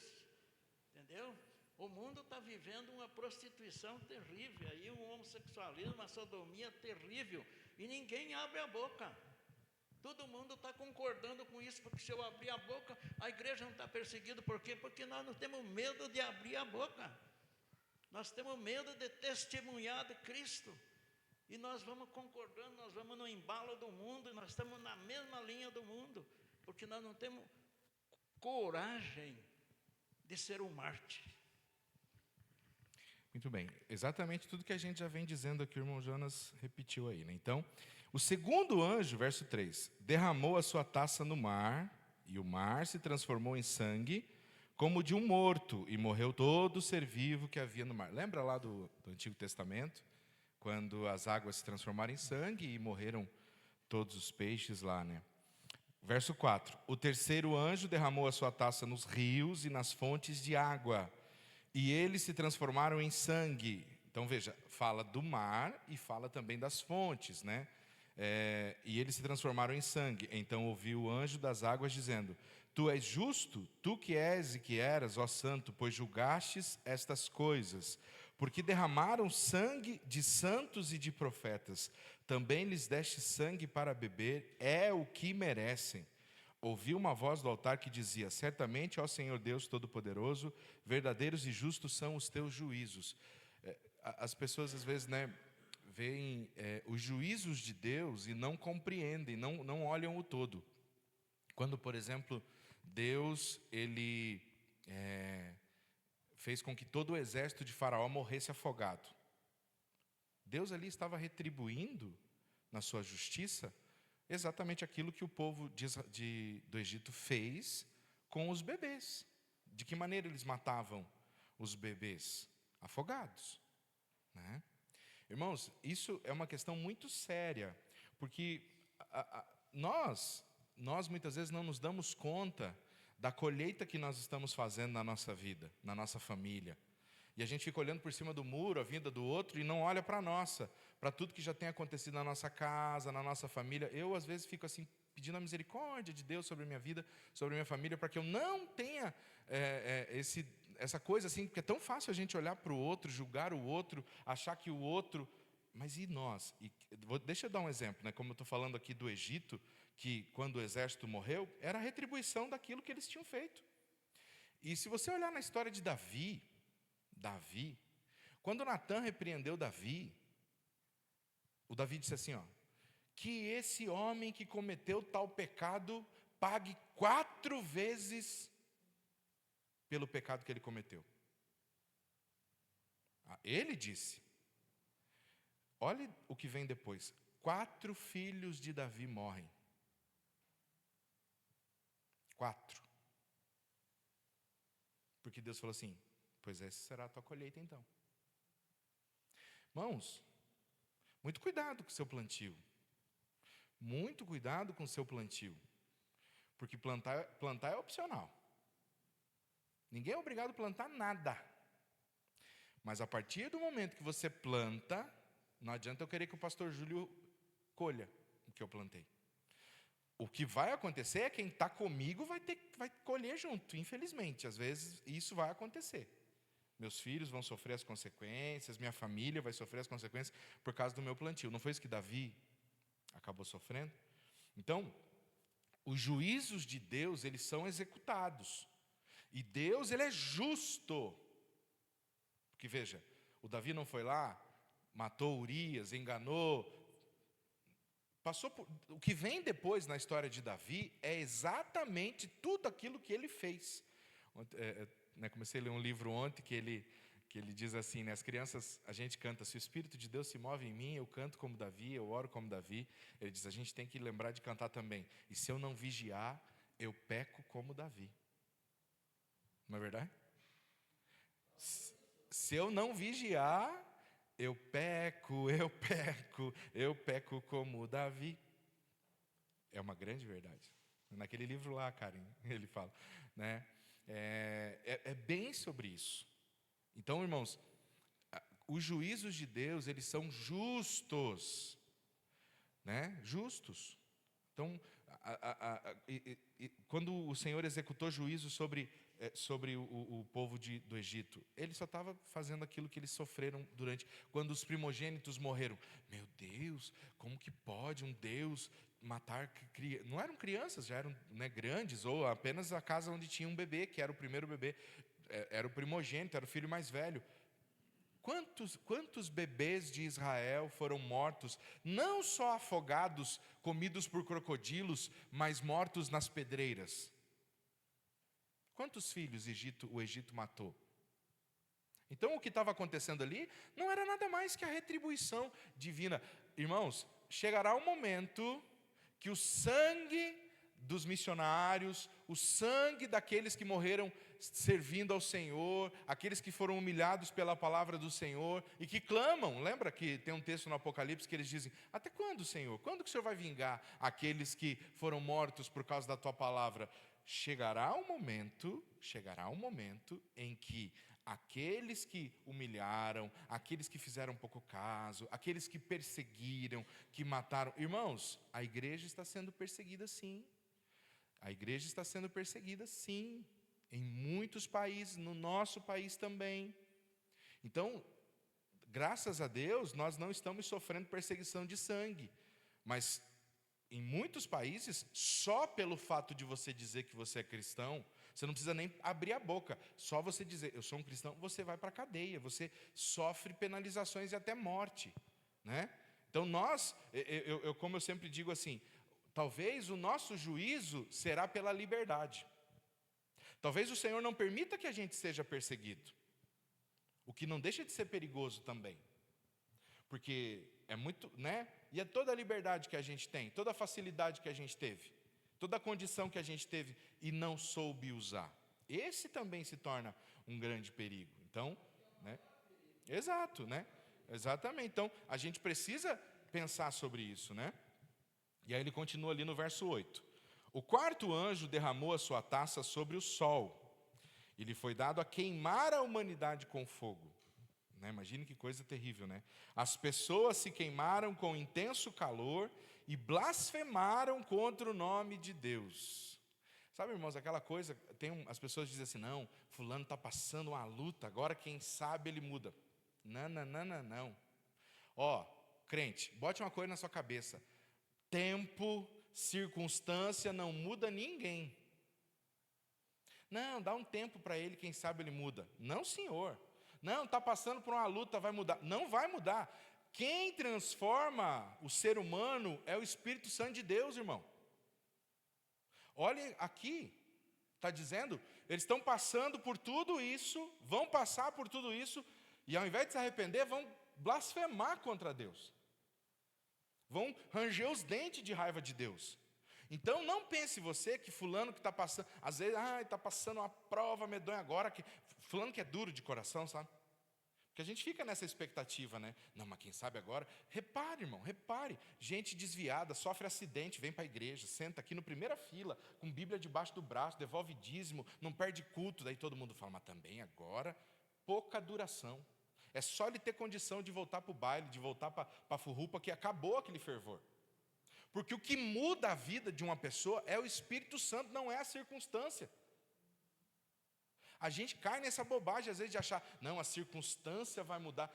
Entendeu? O mundo está vivendo uma prostituição terrível, aí um homossexualismo, uma sodomia terrível, e ninguém abre a boca. Todo mundo está concordando com isso, porque se eu abrir a boca, a igreja não está perseguida. Por quê? Porque nós não temos medo de abrir a boca. Nós temos medo de testemunhar de Cristo. E nós vamos concordando, nós vamos no embalo do mundo, e nós estamos na mesma linha do mundo, porque nós não temos coragem de ser um mártir. Muito bem, exatamente tudo que a gente já vem dizendo aqui, o irmão Jonas repetiu aí, né? Então, o segundo anjo, verso 3, derramou a sua taça no mar, e o mar se transformou em sangue, como de um morto, e morreu todo ser vivo que havia no mar. Lembra lá do Antigo Testamento, quando as águas se transformaram em sangue e morreram todos os peixes lá, né? Verso 4, o terceiro anjo derramou a sua taça nos rios e nas fontes de água, e eles se transformaram em sangue. Então, veja, fala do mar e fala também das fontes, né? E eles se transformaram em sangue. Então, ouviu o anjo das águas dizendo, tu és justo, tu que és e que eras, ó santo, pois julgastes estas coisas. Porque derramaram sangue de santos e de profetas. Também lhes deste sangue para beber, é o que merecem. Ouvi uma voz do altar que dizia, certamente, ó Senhor Deus Todo-Poderoso, verdadeiros e justos são os teus juízos. As pessoas, às vezes, né, veem os juízos de Deus e não compreendem, não olham o todo. Quando, por exemplo, Deus, ele fez com que todo o exército de Faraó morresse afogado. Deus ali estava retribuindo, na sua justiça, exatamente aquilo que o povo do Egito fez com os bebês. De que maneira eles matavam os bebês? Afogados, né? Irmãos, isso é uma questão muito séria, porque nós muitas vezes não nos damos conta da colheita que nós estamos fazendo na nossa vida, na nossa família. E a gente fica olhando por cima do muro, a vida do outro, e não olha para a nossa, para tudo que já tem acontecido na nossa casa, na nossa família. Eu, às vezes, fico assim, pedindo a misericórdia de Deus sobre a minha vida, sobre a minha família, para que eu não tenha essa coisa assim, porque é tão fácil a gente olhar para o outro, julgar o outro, achar que o outro... Mas e nós? Deixa eu dar um exemplo, né? Como eu estou falando aqui do Egito, que quando o exército morreu, era a retribuição daquilo que eles tinham feito. E se você olhar na história de Davi, quando Natã repreendeu Davi, o Davi disse assim, que esse homem que cometeu tal pecado pague 4 vezes pelo pecado que ele cometeu. Ele disse. Olhe o que vem depois. 4 filhos de Davi morrem. 4. Porque Deus falou assim, pois essa será a tua colheita então. Irmãos, muito cuidado com o seu plantio. Muito cuidado com o seu plantio. Porque plantar é opcional. Ninguém é obrigado a plantar nada. Mas a partir do momento que você planta, não adianta eu querer que o pastor Júlio colha o que eu plantei. O que vai acontecer é quem está comigo vai colher junto, infelizmente. Às vezes isso vai acontecer. Meus filhos vão sofrer as consequências, minha família vai sofrer as consequências por causa do meu plantio. Não foi isso que Davi acabou sofrendo? Então, os juízos de Deus, eles são executados. E Deus, ele é justo. Porque veja, o Davi não foi lá, matou Urias, enganou. O que vem depois na história de Davi é exatamente tudo aquilo que ele fez. Comecei a ler um livro ontem que ele diz assim, né, as crianças, a gente canta, se o Espírito de Deus se move em mim, eu canto como Davi, eu oro como Davi. Ele diz, a gente tem que lembrar de cantar também. E se eu não vigiar, eu peco como Davi. Não é verdade? Se eu não vigiar, eu peco como Davi. É uma grande verdade. Naquele livro lá, Karen, ele fala, né? É bem sobre isso. Então, irmãos, os juízos de Deus, eles são justos, né? Justos. Então, quando o Senhor executou juízo sobre o povo do Egito, ele só estava fazendo aquilo que eles sofreram quando os primogênitos morreram. Meu Deus, como que pode um Deus matar crianças? Não eram crianças, já eram, né, grandes, ou apenas a casa onde tinha um bebê, que era o primeiro bebê, era o primogênito, era o filho mais velho. Quantos bebês de Israel foram mortos, não só afogados, comidos por crocodilos, mas mortos nas pedreiras? Quantos filhos o Egito matou? Então, o que estava acontecendo ali não era nada mais que a retribuição divina. Irmãos, chegará um momento que o sangue dos missionários, o sangue daqueles que morreram servindo ao Senhor, aqueles que foram humilhados pela palavra do Senhor e que clamam. Lembra que tem um texto no Apocalipse que eles dizem, até quando, Senhor? Quando que o Senhor vai vingar aqueles que foram mortos por causa da tua palavra? Chegará um momento em que aqueles que humilharam, aqueles que fizeram pouco caso, aqueles que perseguiram, que mataram. Irmãos, a igreja está sendo perseguida sim. A igreja está sendo perseguida sim. Em muitos países, no nosso país também. Então, graças a Deus, nós não estamos sofrendo perseguição de sangue. Mas em muitos países, só pelo fato de você dizer que você é cristão, você não precisa nem abrir a boca. Só você dizer, eu sou um cristão, você vai para a cadeia, você sofre penalizações e até morte, né? Então como eu sempre digo assim, talvez o nosso juízo será pela liberdade. Talvez o Senhor não permita que a gente seja perseguido, o que não deixa de ser perigoso também. Porque é muito, né? E é toda a liberdade que a gente tem, toda a facilidade que a gente teve, toda a condição que a gente teve e não soube usar. Esse também se torna um grande perigo. Então, né? Exato, né? Exatamente. Então, a gente precisa pensar sobre isso, né? E aí ele continua ali no verso 8. O quarto anjo derramou a sua taça sobre o sol, e lhe foi dado a queimar a humanidade com fogo. Né? Imagine que coisa terrível, né? As pessoas se queimaram com intenso calor e blasfemaram contra o nome de Deus. Sabe, irmãos, aquela coisa, as pessoas dizem assim, não, fulano está passando uma luta, agora quem sabe ele muda. Não. Ó, crente, bote uma coisa na sua cabeça. Tempo, circunstância não muda ninguém. Não, dá um tempo para ele, quem sabe ele muda. Não, senhor. Não, está passando por uma luta, vai mudar. Não vai mudar. Quem transforma o ser humano é o Espírito Santo de Deus, irmão. Olhem aqui, está dizendo, eles estão passando por tudo isso, vão passar por tudo isso, e ao invés de se arrepender, vão blasfemar contra Deus. Vão ranger os dentes de raiva de Deus. Então não pense você que fulano que está passando, às vezes, está passando uma prova medonha agora, que fulano que é duro de coração, sabe? Porque a gente fica nessa expectativa, né? Não, mas quem sabe agora? Repare, irmão, repare. Gente desviada, sofre acidente, vem para a igreja, senta aqui na primeira fila, com Bíblia debaixo do braço, devolve dízimo, não perde culto. Daí todo mundo fala, mas também agora, pouca duração. É só ele ter condição de voltar para o baile, de voltar para a furrupa, que acabou aquele fervor. Porque o que muda a vida de uma pessoa é o Espírito Santo, não é a circunstância. A gente cai nessa bobagem, às vezes, de achar, não, a circunstância vai mudar.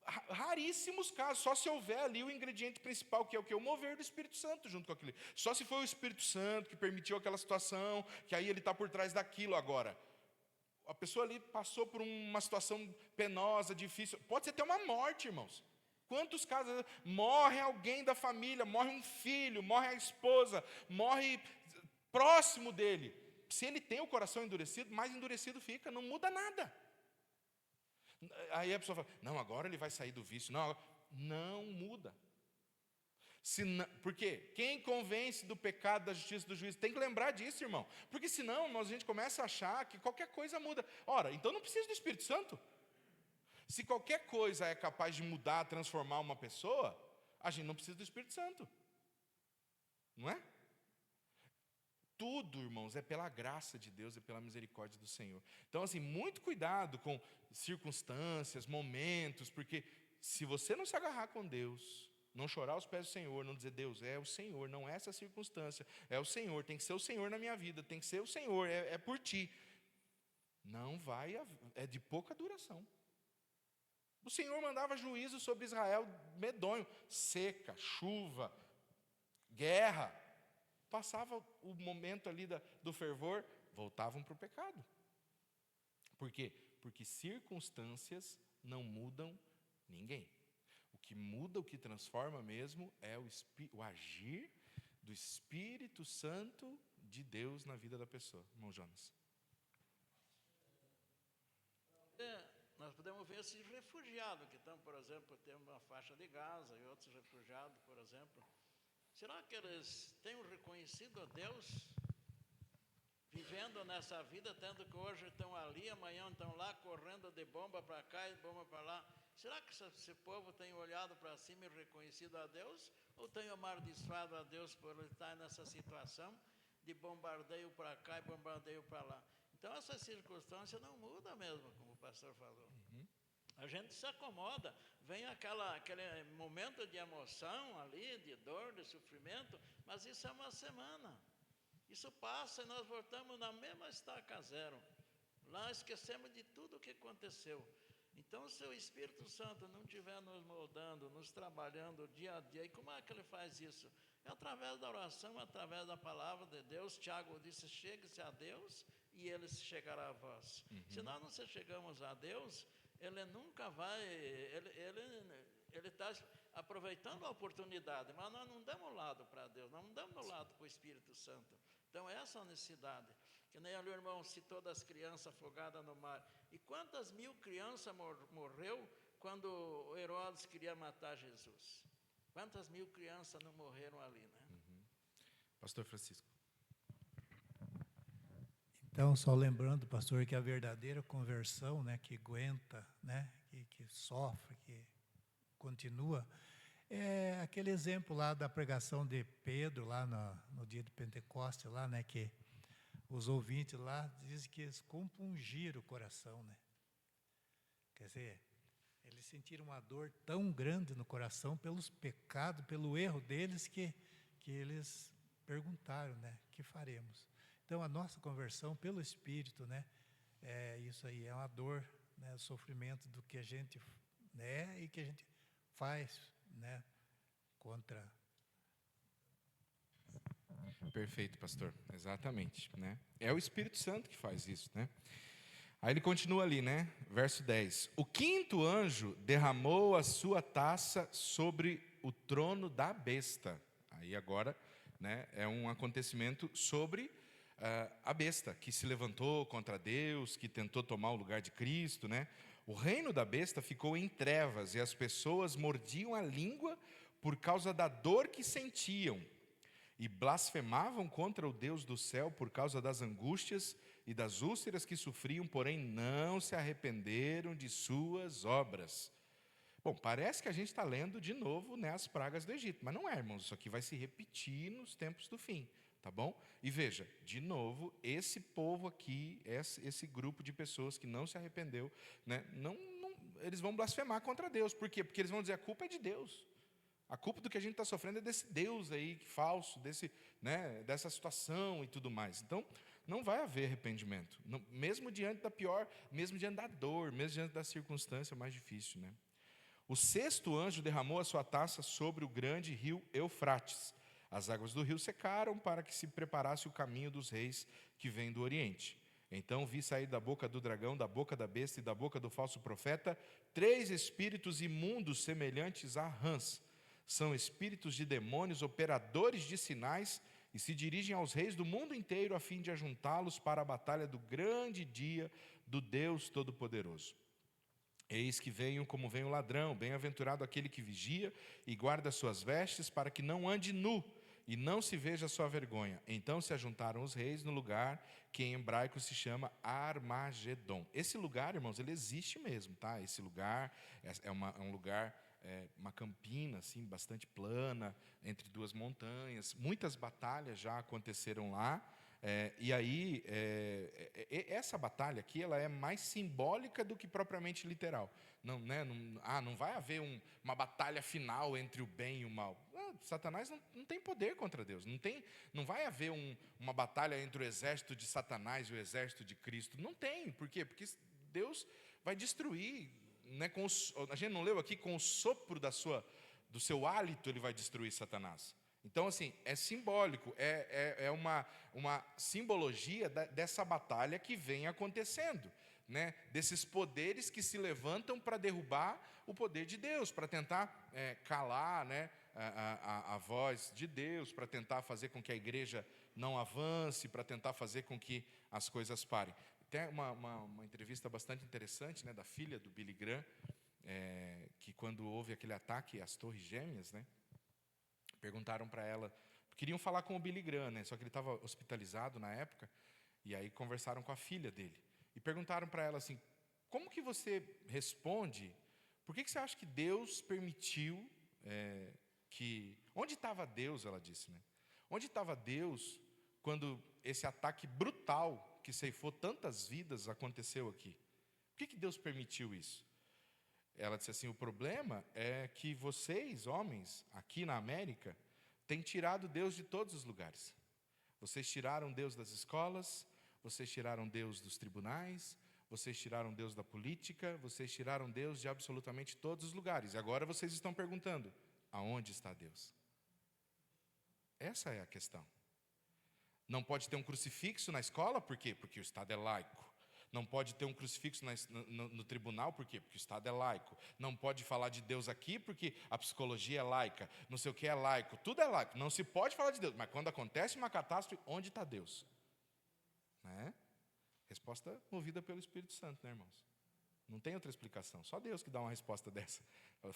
Raríssimos casos, só se houver ali o ingrediente principal, que é o quê? O mover do Espírito Santo junto com aquilo. Só se foi o Espírito Santo que permitiu aquela situação, que aí ele está por trás daquilo agora. A pessoa ali passou por uma situação penosa, difícil. Pode ser até uma morte, irmãos. Quantos casos? Morre alguém da família, morre um filho, morre a esposa, morre próximo dele. Se ele tem o coração endurecido, mais endurecido fica, não muda nada. Aí a pessoa fala, não, agora ele vai sair do vício. Não muda. Porque quem convence do pecado, da justiça, do juízo, tem que lembrar disso, irmão. Porque senão, irmãos, a gente começa a achar que qualquer coisa muda. Ora, então não precisa do Espírito Santo. Se qualquer coisa é capaz de mudar, transformar uma pessoa, a gente não precisa do Espírito Santo. Não é? Tudo, irmãos, é pela graça de Deus e pela misericórdia do Senhor. Então, assim, muito cuidado com circunstâncias, momentos, porque se você não se agarrar com Deus, não chorar aos pés do Senhor, não dizer, Deus, é o Senhor, não é essa circunstância, é o Senhor, tem que ser o Senhor na minha vida, tem que ser o Senhor, é por ti. Não vai, é de pouca duração. O Senhor mandava juízo sobre Israel medonho, seca, chuva, guerra. Passava o momento ali do fervor, voltavam para o pecado. Por quê? Porque circunstâncias não mudam ninguém. O que muda, o que transforma mesmo, é o agir do Espírito Santo de Deus na vida da pessoa. Irmão Jonas. Nós podemos ver esses refugiados que estão, por exemplo, tem uma faixa de Gaza e outros refugiados, por exemplo. Será que eles têm reconhecido a Deus, vivendo nessa vida, tendo que hoje estão ali, amanhã estão lá, correndo de bomba para cá e bomba para lá? Será que esse povo tem olhado para cima e reconhecido a Deus? Ou tem amaldiçoado a Deus por estar nessa situação de bombardeio para cá e bombardeio para lá? Então, essa circunstância não muda mesmo, como o pastor falou. A gente se acomoda, vem aquele momento de emoção ali, de dor, de sofrimento, mas isso é uma semana. Isso passa e nós voltamos na mesma estaca zero. Lá esquecemos de tudo o que aconteceu. Então, se o Espírito Santo não estiver nos moldando, nos trabalhando dia a dia, e como é que ele faz isso? É através da oração, através da palavra de Deus. Tiago disse, chegue-se a Deus e ele se chegará a vós. Se nós não se chegamos a Deus, ele nunca vai, ele está aproveitando a oportunidade, mas nós não damos lado para Deus, nós não damos lado para o Espírito Santo. Então, essa é a necessidade. Que nem ali o irmão citou das crianças afogadas no mar. E quantas mil crianças morreu quando Herodes queria matar Jesus? Quantas mil crianças não morreram ali, né? Pastor Francisco. Então, só lembrando, pastor, que a verdadeira conversão, né, que aguenta, né, que sofre, que continua, é aquele exemplo lá da pregação de Pedro, lá no dia de Pentecostes, lá, né, que os ouvintes lá dizem que eles compungiram o coração, né? Quer dizer, eles sentiram uma dor tão grande no coração pelos pecados, pelo erro deles, que eles perguntaram, né, que faremos? Então, a nossa conversão pelo Espírito, né, isso aí é uma dor, né, o sofrimento do que a gente, né, e que a gente faz, né, contra. Perfeito, pastor. Exatamente, né? É o Espírito Santo que faz isso, né? Aí ele continua ali, né? Verso 10. O quinto anjo derramou a sua taça sobre o trono da besta. Aí agora, né, é um acontecimento sobre a besta, que se levantou contra Deus, que tentou tomar o lugar de Cristo, né? O reino da besta ficou em trevas e as pessoas mordiam a língua por causa da dor que sentiam e blasfemavam contra o Deus do céu por causa das angústias e das úlceras que sofriam, porém não se arrependeram de suas obras. Bom, parece que a gente está lendo de novo, né, as pragas do Egito, mas não é, irmãos, isso aqui vai se repetir nos tempos do fim, tá bom? E veja, de novo, esse povo aqui, esse grupo de pessoas que não se arrependeu, né, eles vão blasfemar contra Deus. Por quê? Porque eles vão dizer, a culpa é de Deus. A culpa do que a gente está sofrendo é desse Deus aí falso, dessa situação e tudo mais. Então, não vai haver arrependimento. Não, mesmo diante da pior, mesmo diante da dor, mesmo diante da circunstância mais difícil, né? O sexto anjo derramou a sua taça sobre o grande rio Eufrates. As águas do rio secaram para que se preparasse o caminho dos reis que vêm do Oriente. Então vi sair da boca do dragão, da boca da besta e da boca do falso profeta 3 espíritos imundos semelhantes a rãs. São espíritos de demônios, operadores de sinais, e se dirigem aos reis do mundo inteiro a fim de ajuntá-los para a batalha do grande dia do Deus Todo-Poderoso. Eis que venho como vem o ladrão, bem-aventurado aquele que vigia e guarda suas vestes, para que não ande nu e não se veja a sua vergonha. Então se ajuntaram os reis no lugar que em hebraico se chama Armagedon. Esse lugar, irmãos, ele existe mesmo, tá? Esse lugar é um lugar, uma campina assim, bastante plana, entre 2 montanhas. Muitas batalhas já aconteceram lá. E aí, essa batalha aqui, ela é mais simbólica do que propriamente literal. Não vai haver uma batalha final entre o bem e o mal. Satanás não tem poder contra Deus. Não vai haver uma batalha entre o exército de Satanás e o exército de Cristo. Não tem. Por quê? Porque Deus vai destruir. Né, a gente não leu aqui, com o sopro do seu hálito, ele vai destruir Satanás. Então, assim, é simbólico, é uma simbologia dessa batalha que vem acontecendo, né? Desses poderes que se levantam para derrubar o poder de Deus, para tentar calar, né, a voz de Deus, para tentar fazer com que a igreja não avance, para tentar fazer com que as coisas parem. Tem uma entrevista bastante interessante, né, da filha do Billy Graham, que quando houve aquele ataque às Torres Gêmeas, né, perguntaram para ela, queriam falar com o Billy Graham, né, só que ele estava hospitalizado na época, e aí conversaram com a filha dele. E perguntaram para ela assim, como que você responde, por que você acha que Deus permitiu onde estava Deus, ela disse, né? Onde estava Deus quando esse ataque brutal que ceifou tantas vidas aconteceu aqui? Por que Deus permitiu isso? Ela disse assim, o problema é que vocês, homens, aqui na América, têm tirado Deus de todos os lugares. Vocês tiraram Deus das escolas, vocês tiraram Deus dos tribunais, vocês tiraram Deus da política, vocês tiraram Deus de absolutamente todos os lugares. E agora vocês estão perguntando, aonde está Deus? Essa é a questão. Não pode ter um crucifixo na escola, por quê? Porque o Estado é laico. Não pode ter um crucifixo no tribunal, por quê? Porque o Estado é laico. Não pode falar de Deus aqui, porque a psicologia é laica. Não sei o que é laico. Tudo é laico. Não se pode falar de Deus. Mas quando acontece uma catástrofe, onde está Deus? Né? Resposta movida pelo Espírito Santo, né, irmãos? Não tem outra explicação. Só Deus que dá uma resposta dessa.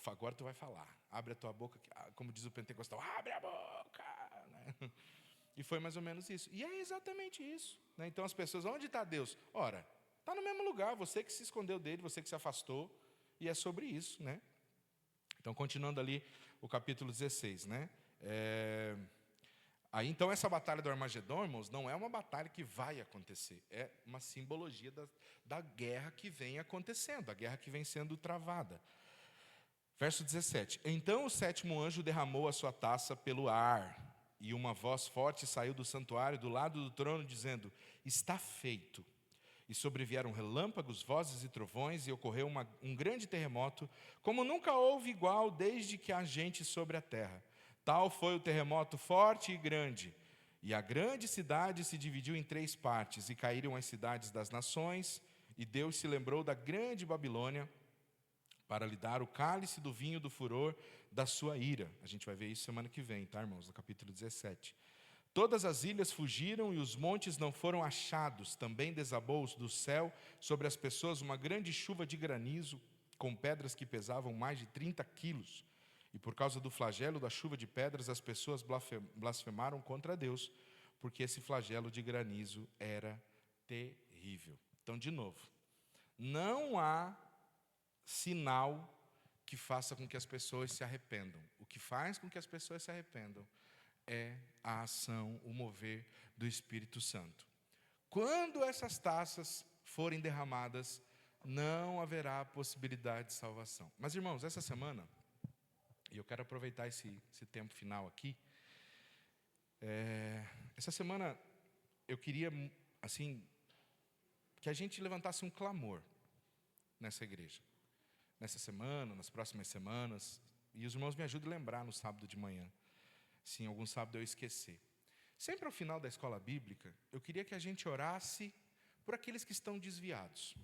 Agora tu vai falar. Abre a tua boca, como diz o pentecostal, abre a boca. Né? E foi mais ou menos isso. E é exatamente isso. Né? Então as pessoas, onde está Deus? Ora, está no mesmo lugar, você que se escondeu dele, você que se afastou, e é sobre isso, né? Então, continuando ali o capítulo 16, né? Aí, então, essa batalha do Armagedon, irmãos, não é uma batalha que vai acontecer, é uma simbologia da guerra que vem acontecendo, a guerra que vem sendo travada. Verso 17, então o 7º anjo derramou a sua taça pelo ar, e uma voz forte saiu do santuário do lado do trono, dizendo, está feito. E sobrevieram relâmpagos, vozes e trovões, e ocorreu um grande terremoto, como nunca houve igual desde que há gente sobre a terra. Tal foi o terremoto forte e grande. E a grande cidade se dividiu em 3 partes, e caíram as cidades das nações, e Deus se lembrou da grande Babilônia, para lhe dar o cálice do vinho do furor da sua ira. A gente vai ver isso semana que vem, tá, irmãos? No capítulo 17. Todas as ilhas fugiram e os montes não foram achados. Também desabou do céu sobre as pessoas uma grande chuva de granizo, com pedras que pesavam mais de 30 quilos. E por causa do flagelo da chuva de pedras, as pessoas blasfemaram contra Deus, porque esse flagelo de granizo era terrível. Então, de novo, não há sinal que faça com que as pessoas se arrependam. O que faz com que as pessoas se arrependam é a ação, o mover do Espírito Santo. Quando essas taças forem derramadas, não haverá possibilidade de salvação. Mas, irmãos, essa semana, e eu quero aproveitar esse tempo final aqui, essa semana eu queria, assim, que a gente levantasse um clamor nessa igreja. Nessa semana, nas próximas semanas, e os irmãos me ajudem a lembrar no sábado de manhã, se em algum sábado eu esquecer. Sempre ao final da escola bíblica, eu queria que a gente orasse por aqueles que estão desviados.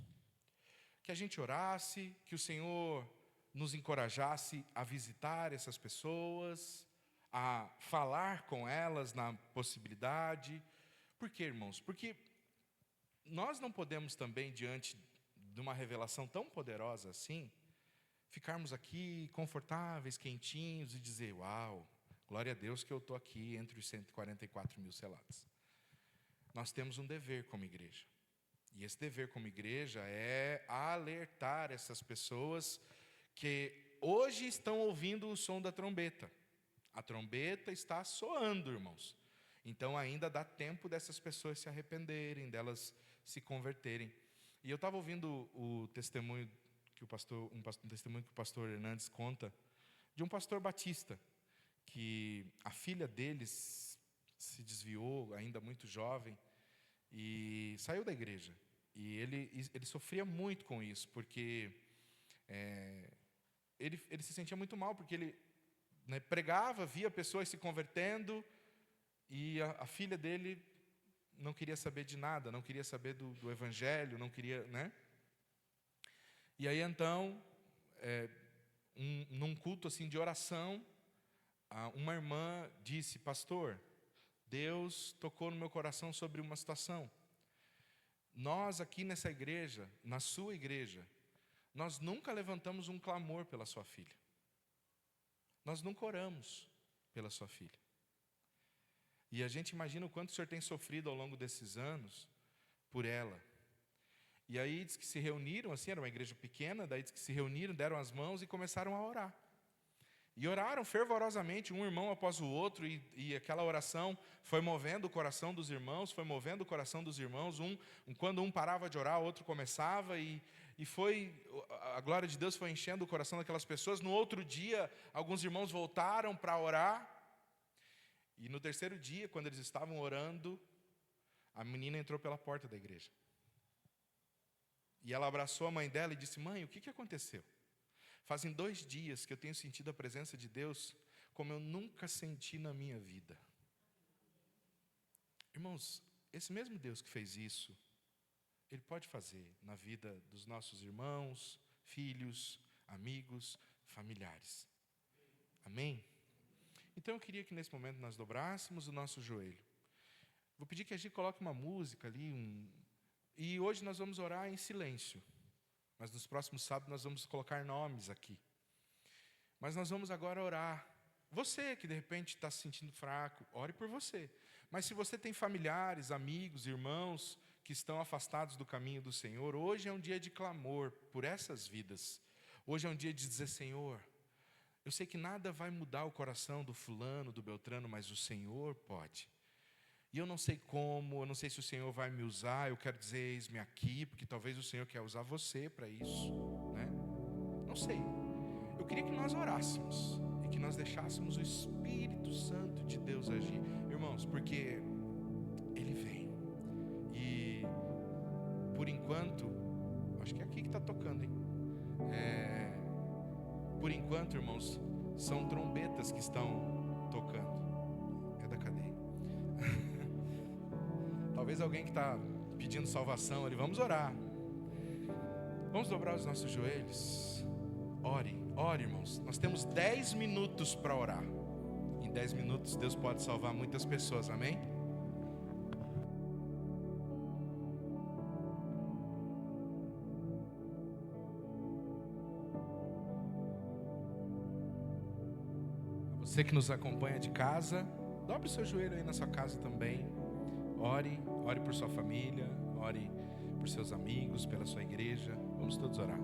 Que a gente orasse, que o Senhor nos encorajasse a visitar essas pessoas, a falar com elas na possibilidade. Por quê, irmãos? Porque nós não podemos também, diante de uma revelação tão poderosa assim, ficarmos aqui confortáveis, quentinhos e dizer, uau, glória a Deus que eu estou aqui entre os 144 mil selados. Nós temos um dever como igreja. E esse dever como igreja é alertar essas pessoas que hoje estão ouvindo o som da trombeta. A trombeta está soando, irmãos. Então ainda dá tempo dessas pessoas se arrependerem, delas se converterem. E eu estava ouvindo o testemunho que um testemunho que o pastor Hernandes conta de um pastor batista, que a filha deles se desviou ainda muito jovem e saiu da igreja. E ele sofria muito com isso, porque ele se sentia muito mal, porque ele pregava, via pessoas se convertendo, e a filha dele não queria saber de nada, não queria saber do evangelho, não queria, né? E aí então, num culto assim de oração, uma irmã disse, pastor, Deus tocou no meu coração sobre uma situação. Nós aqui nessa igreja, na sua igreja, nós nunca levantamos um clamor pela sua filha. Nós nunca oramos pela sua filha. E a gente imagina o quanto o senhor tem sofrido ao longo desses anos por ela. E aí diz que se reuniram, assim, era uma igreja pequena, daí diz que se reuniram, deram as mãos e começaram a orar. E oraram fervorosamente, um irmão após o outro, e aquela oração foi movendo o coração dos irmãos, foi movendo o coração dos irmãos. Quando um parava de orar, o outro começava, e a glória de Deus foi enchendo o coração daquelas pessoas. No outro dia, alguns irmãos voltaram para orar, e no terceiro dia, quando eles estavam orando, a menina entrou pela porta da igreja. E ela abraçou a mãe dela e disse, mãe, o que aconteceu? Fazem 2 dias que eu tenho sentido a presença de Deus como eu nunca senti na minha vida. Irmãos, esse mesmo Deus que fez isso, Ele pode fazer na vida dos nossos irmãos, filhos, amigos, familiares. Amém? Então eu queria que nesse momento nós dobrássemos o nosso joelho. Vou pedir que a gente coloque uma música ali, e hoje nós vamos orar em silêncio. Mas nos próximos sábados nós vamos colocar nomes aqui. Mas nós vamos agora orar. Você que de repente está se sentindo fraco, ore por você. Mas se você tem familiares, amigos, irmãos que estão afastados do caminho do Senhor, hoje é um dia de clamor por essas vidas. Hoje é um dia de dizer, Senhor, eu sei que nada vai mudar o coração do fulano, do beltrano, mas o Senhor pode. E eu não sei como, eu não sei se o Senhor vai me usar, eu quero dizer, eis-me aqui, porque talvez o Senhor quer usar você para isso, né? Não sei. Eu queria que nós orássemos e que nós deixássemos o Espírito Santo de Deus agir. Irmãos, porque Ele vem. E, por enquanto, acho que é aqui que está tocando, hein? Por enquanto, irmãos, são trombetas que estão tocando. É da cadeia. Talvez alguém que está pedindo salvação ali, vamos orar. Vamos dobrar os nossos joelhos. Ore, irmãos. Nós temos 10 minutos para orar. Em 10 minutos Deus pode salvar muitas pessoas, amém? Você que nos acompanha de casa, dobre o seu joelho aí na sua casa também. Ore por sua família, Ore por seus amigos, pela sua igreja. Vamos todos orar.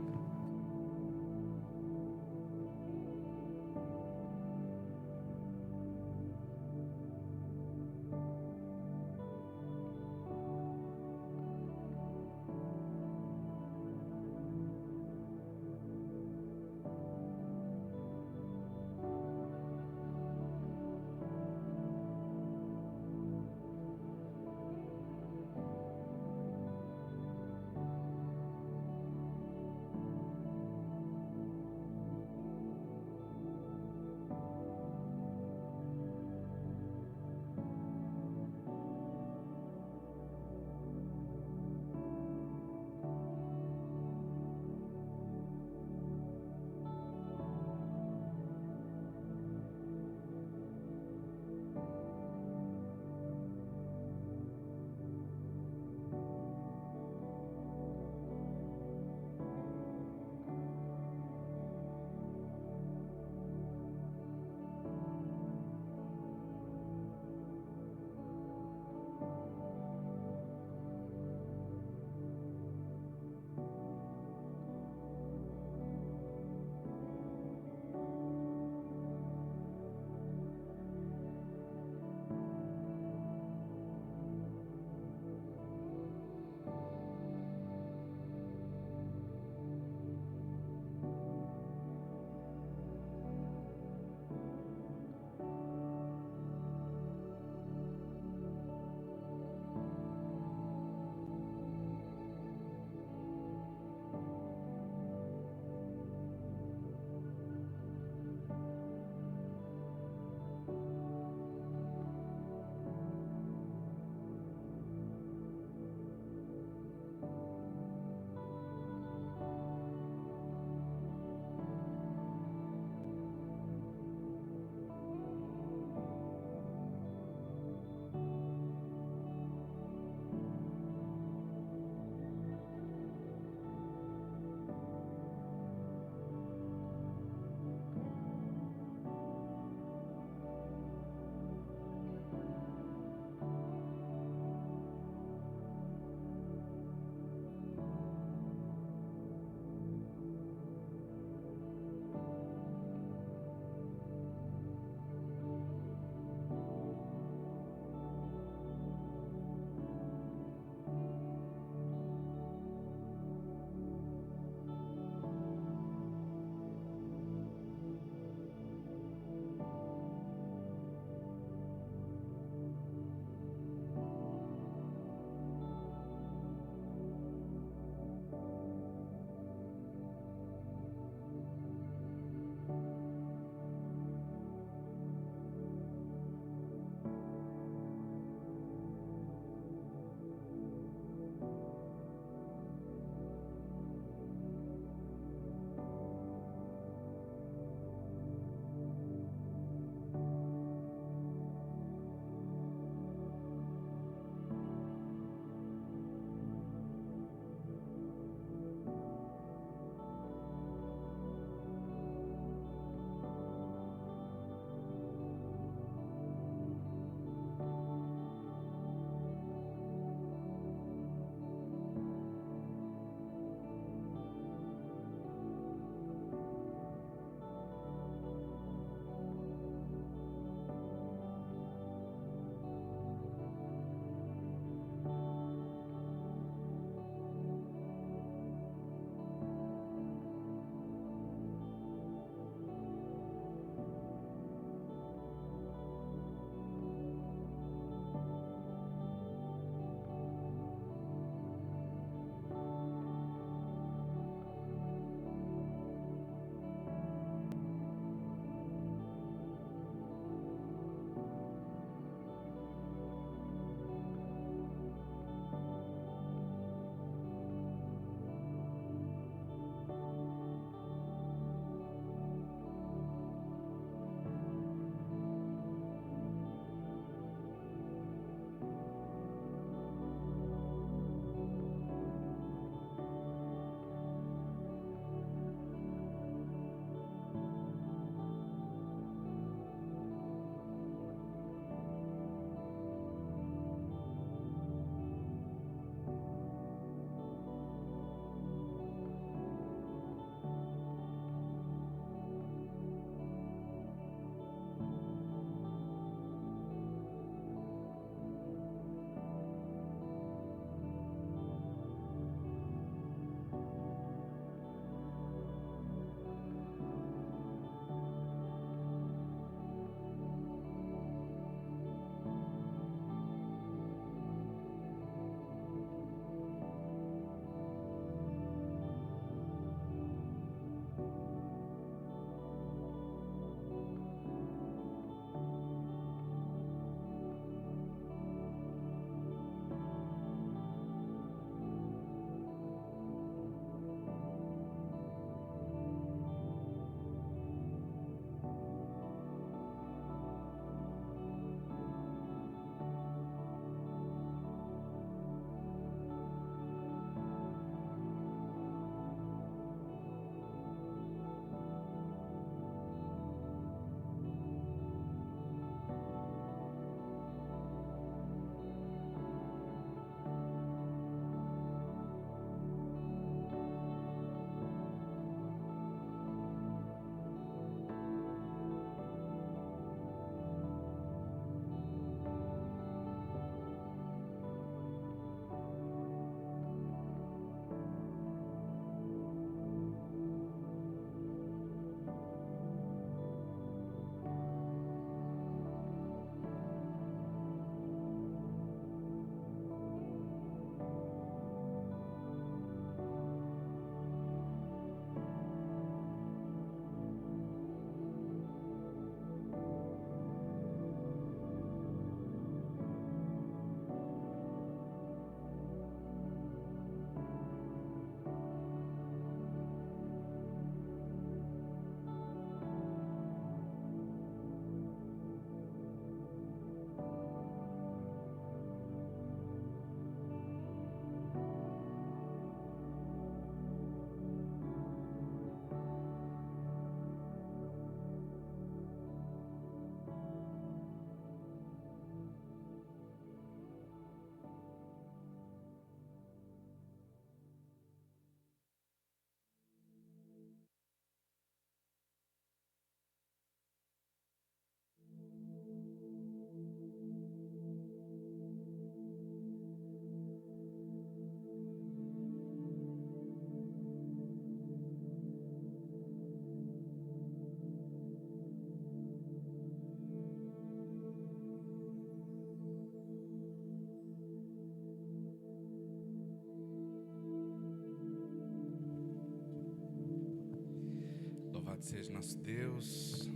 seja nosso Deus.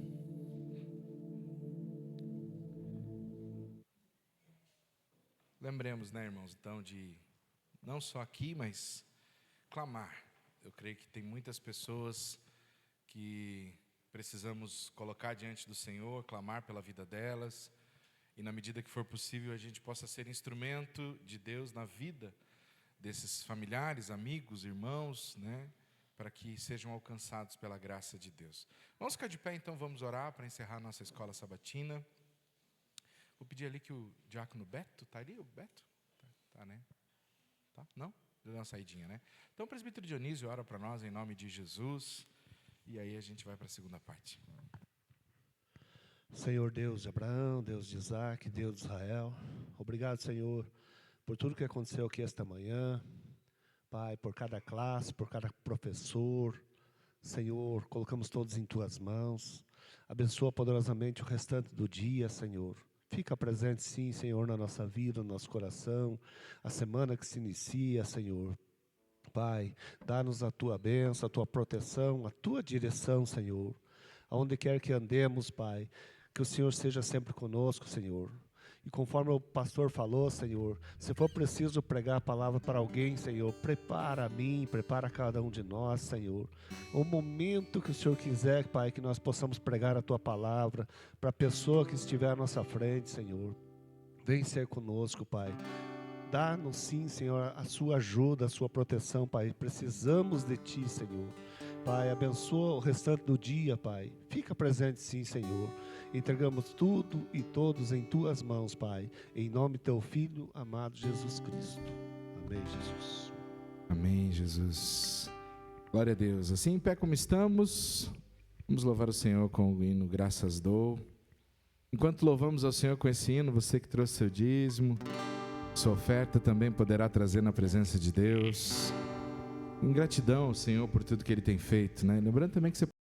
Lembremos, né, irmãos, então, de não só aqui, mas clamar. Eu creio que tem muitas pessoas que precisamos colocar diante do Senhor, clamar pela vida delas, e na medida que for possível a gente possa ser instrumento de Deus na vida desses familiares, amigos, irmãos, né, para que sejam alcançados pela graça de Deus. Vamos ficar de pé, então, vamos orar para encerrar a nossa escola sabatina. Vou pedir ali que o diácono Beto, está ali o Beto? Tá, né? Tá? Não? Deu uma saidinha, né? Então o presbítero Dionísio ora para nós em nome de Jesus, e aí a gente vai para a segunda parte. Senhor Deus de Abraão, Deus de Isaac, Deus de Israel, obrigado, Senhor, por tudo que aconteceu aqui esta manhã, Pai, por cada classe, por cada professor. Senhor, colocamos todos em Tuas mãos, abençoa poderosamente o restante do dia, Senhor. Fica presente, sim, Senhor, na nossa vida, no nosso coração, a semana que se inicia, Senhor. Pai, dá-nos a Tua bênção, a Tua proteção, a Tua direção, Senhor. Aonde quer que andemos, Pai, que o Senhor seja sempre conosco, Senhor. E conforme o pastor falou, Senhor, se for preciso pregar a palavra para alguém, Senhor, prepara a mim, prepara cada um de nós, Senhor. O momento que o Senhor quiser, Pai, que nós possamos pregar a Tua palavra para a pessoa que estiver à nossa frente, Senhor. Vem ser conosco, Pai. Dá-nos sim, Senhor, a Sua ajuda, a Sua proteção, Pai. Precisamos de Ti, Senhor. Pai, abençoa o restante do dia, Pai. Fica presente sim, Senhor. Entregamos tudo e todos em Tuas mãos, Pai. Em nome do Teu Filho, amado Jesus Cristo. Amém, Jesus. Amém, Jesus. Glória a Deus. Assim, em pé como estamos, vamos louvar o Senhor com o hino Graças Dou. Enquanto louvamos ao Senhor com esse hino, você que trouxe seu dízimo, sua oferta também poderá trazer na presença de Deus. Em gratidão ao Senhor por tudo que Ele tem feito, né? Lembrando também que você